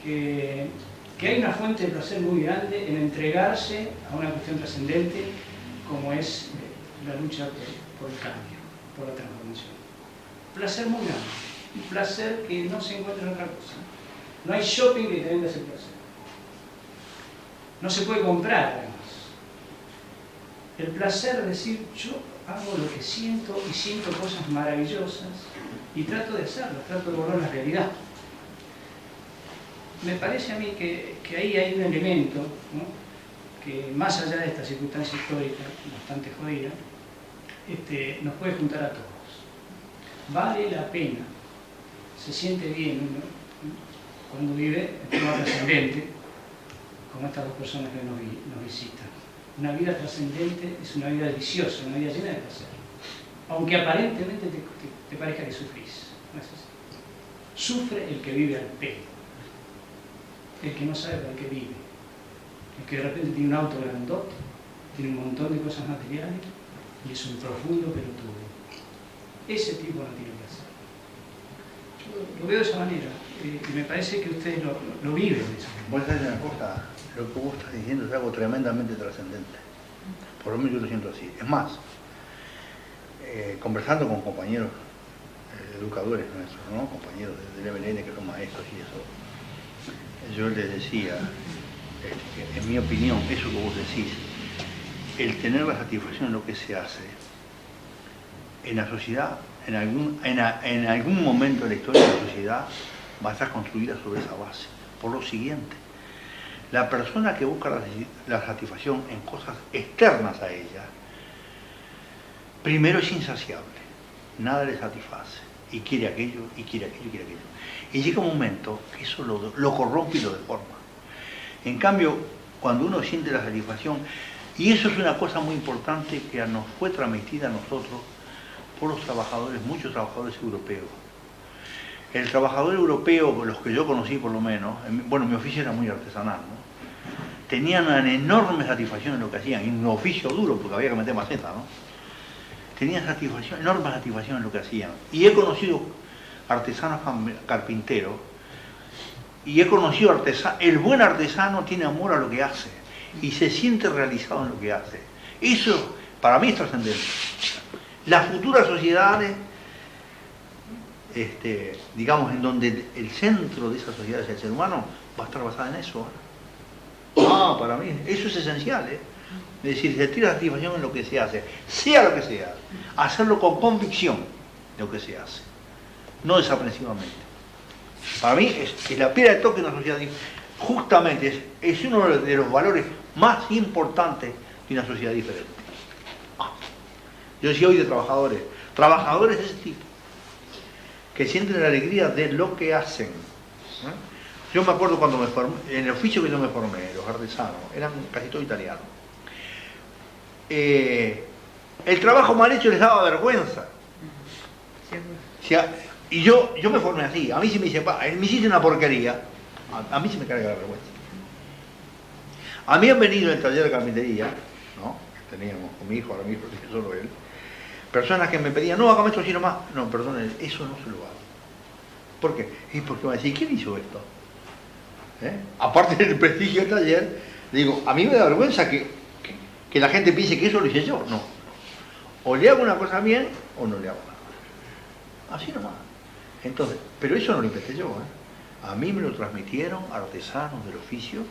Speaker 5: que hay una fuente de placer muy grande en entregarse a una cuestión trascendente como es la lucha por el cambio, por la transformación. Placer muy grande, un placer que no se encuentra en otra cosa. No hay shopping que te venda ese placer. No se puede comprar, además. El placer de decir, yo hago lo que siento y siento cosas maravillosas y trato de hacerlas, trato de volver a la realidad. Me parece a mí que ahí hay un elemento, ¿no?, que más allá de esta circunstancia histórica bastante jodida, nos puede juntar a todos. Vale la pena, se siente bien uno, ¿no?, cuando vive en forma trascendente, como estas dos personas que nos visitan. Una vida trascendente es una vida deliciosa, una vida llena de placer. Aunque aparentemente te parezca que sufrís. No es así. Sufre el que vive al pedo. El que no sabe para qué vive. El que de repente tiene un auto grandote, tiene un montón de cosas materiales y es un profundo pelotudo. Ese tipo no tiene placer. Yo lo veo de esa manera. Y me parece que ustedes lo viven de esa manera.
Speaker 1: Vos sabés una cosa, lo que vos estás diciendo es algo tremendamente trascendente. Por lo menos yo lo siento así. Es más, conversando con compañeros educadores nuestros, ¿no?, compañeros del MLN que son maestros y eso, yo les decía, que en mi opinión, eso que vos decís, el tener la satisfacción en lo que se hace, en la sociedad, en algún momento de la historia de la sociedad, va a estar construida sobre esa base. Por lo siguiente, la persona que busca la satisfacción en cosas externas a ella, primero es insaciable, nada le satisface, y quiere aquello, y quiere aquello, y quiere aquello. Y llega un momento que eso lo corrompe y lo deforma. En cambio, cuando uno siente la satisfacción, y eso es una cosa muy importante que nos fue transmitida a nosotros por los trabajadores, muchos trabajadores europeos. El trabajador europeo, los que yo conocí por lo menos, bueno, mi oficio era muy artesanal, ¿no?, tenían una enorme satisfacción en lo que hacían, y un oficio duro, porque había que meter maceta, ¿no? Tenían satisfacción, enorme satisfacción en lo que hacían. Y he conocido artesanos carpinteros, y he conocido artesanos, el buen artesano tiene amor a lo que hace, y se siente realizado en lo que hace. Eso, para mí, es trascendente. Las futuras sociedades, digamos, en donde el centro de esa sociedad es el ser humano, va a estar basada en eso. Para mí, eso es esencial, ¿eh? Es decir, sentir la satisfacción en lo que se hace, sea lo que sea, hacerlo con convicción de lo que se hace, no desaprensivamente. Para mí es la piedra de toque de una sociedad, justamente es uno de los valores más importantes de una sociedad diferente. Yo decía hoy de trabajadores de ese tipo, que sienten la alegría de lo que hacen. Yo me acuerdo cuando me formé, en el oficio que yo me formé, los artesanos, eran casi todos italianos. El trabajo mal hecho les daba vergüenza. O sea, y yo me formé así. A mí si me dice, me hiciste una porquería, a mí se me carga la vergüenza. A mí han venido en el taller de carpintería, ¿no? Teníamos con mi hijo, ahora mi hijo, solo él, personas que me pedían, no, hágame esto así nomás. No, perdón, eso no se lo hago. ¿Por qué? Y porque me va a decir, ¿quién hizo esto? Aparte del prestigio del taller, digo, a mí me da vergüenza que la gente piense que eso lo hice yo. No. O le hago una cosa bien o no le hago nada. Así nomás. Entonces, pero eso no lo inventé yo. A mí me lo transmitieron artesanos del oficio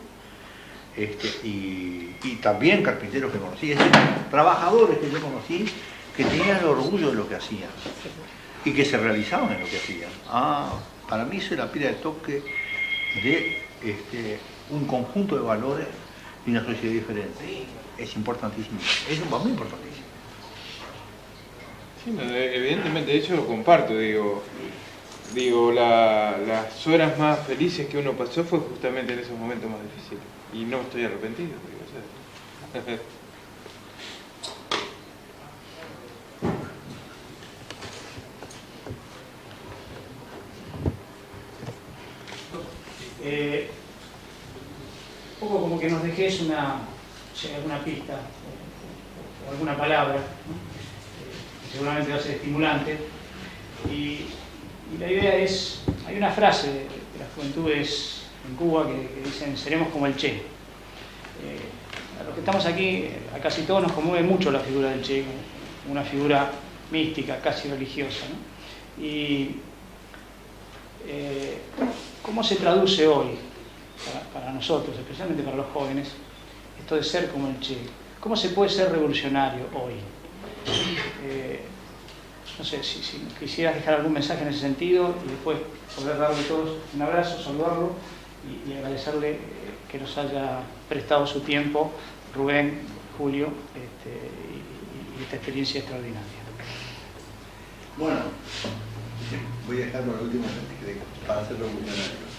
Speaker 1: y también carpinteros que conocí, es decir, trabajadores que yo conocí que tenían el orgullo de lo que hacían y que se realizaban en lo que hacían. Para mí eso es la piedra de toque de un conjunto de valores y una sociedad diferente. Es importantísimo, es muy importantísimo.
Speaker 3: Sí, evidentemente, de hecho lo comparto, digo, las horas más felices que uno pasó fue justamente en esos momentos más difíciles. Y no estoy arrepentido, digo, o sea.
Speaker 5: Un poco como que nos dejes alguna pista o alguna palabra, ¿no? Seguramente va a ser estimulante. Y la idea es, hay una frase de las juventudes en Cuba que dicen, seremos como el Che. A los que estamos aquí, a casi todos nos conmueve mucho la figura del Che, una figura mística, casi religiosa, ¿no? Y ¿cómo se traduce hoy, para nosotros, especialmente para los jóvenes, esto de ser como el Che? ¿Cómo se puede ser revolucionario hoy? No sé, si quisieras dejar algún mensaje en ese sentido y después poder darle a todos un abrazo, saludarlo y agradecerle que nos haya prestado su tiempo, Rubén, Julio, y esta experiencia extraordinaria.
Speaker 1: Bueno, voy a dejar con la última para ser revolucionario.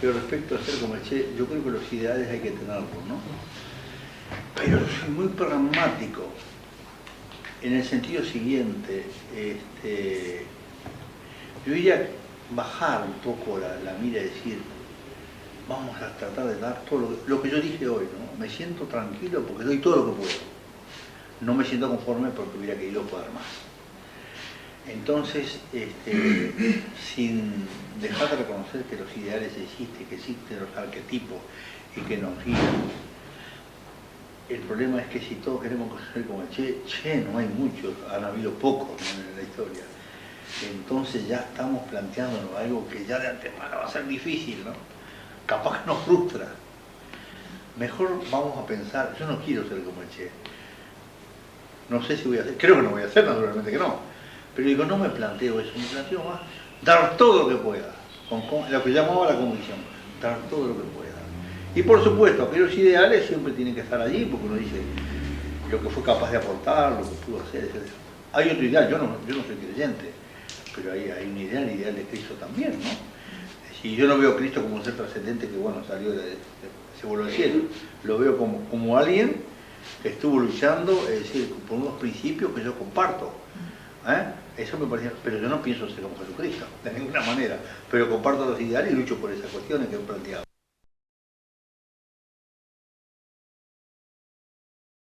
Speaker 1: Pero respecto a ser como el Che, yo creo que los ideales hay que tenerlos, ¿no? Pero soy muy pragmático. En el sentido siguiente, yo iría a bajar un poco la mira y decir, vamos a tratar de dar todo lo que yo dije hoy, ¿no? Me siento tranquilo porque doy todo lo que puedo. No me siento conforme porque hubiera querido poder más. Entonces, sin dejar de reconocer que los ideales existen, que existen los arquetipos y que nos guían. El problema es que si todos queremos ser como el Che, no hay muchos, han habido pocos, ¿no?, en la historia. Entonces ya estamos planteándonos algo que ya de antemano va a ser difícil, ¿no? Capaz que nos frustra. Mejor vamos a pensar, yo no quiero ser como el Che. No sé si voy a hacer, creo que no voy a hacer, naturalmente que no. Pero digo, no me planteo eso, me planteo más dar todo lo que pueda, con lo que llamaba la convicción, dar todo lo que pueda. Y por supuesto, aquellos ideales siempre tienen que estar allí, porque uno dice lo que fue capaz de aportar, lo que pudo hacer, etc. Hay otro ideal, yo no soy creyente, pero hay un ideal de Cristo también, ¿no? Si yo no veo a Cristo como un ser trascendente que, bueno, se voló al cielo, lo veo como alguien que estuvo luchando, es decir, por unos principios que yo comparto. Eso me parece, pero yo no pienso ser como Jesucristo, de ninguna manera, pero comparto los ideales y lucho por esas cuestiones que he planteado.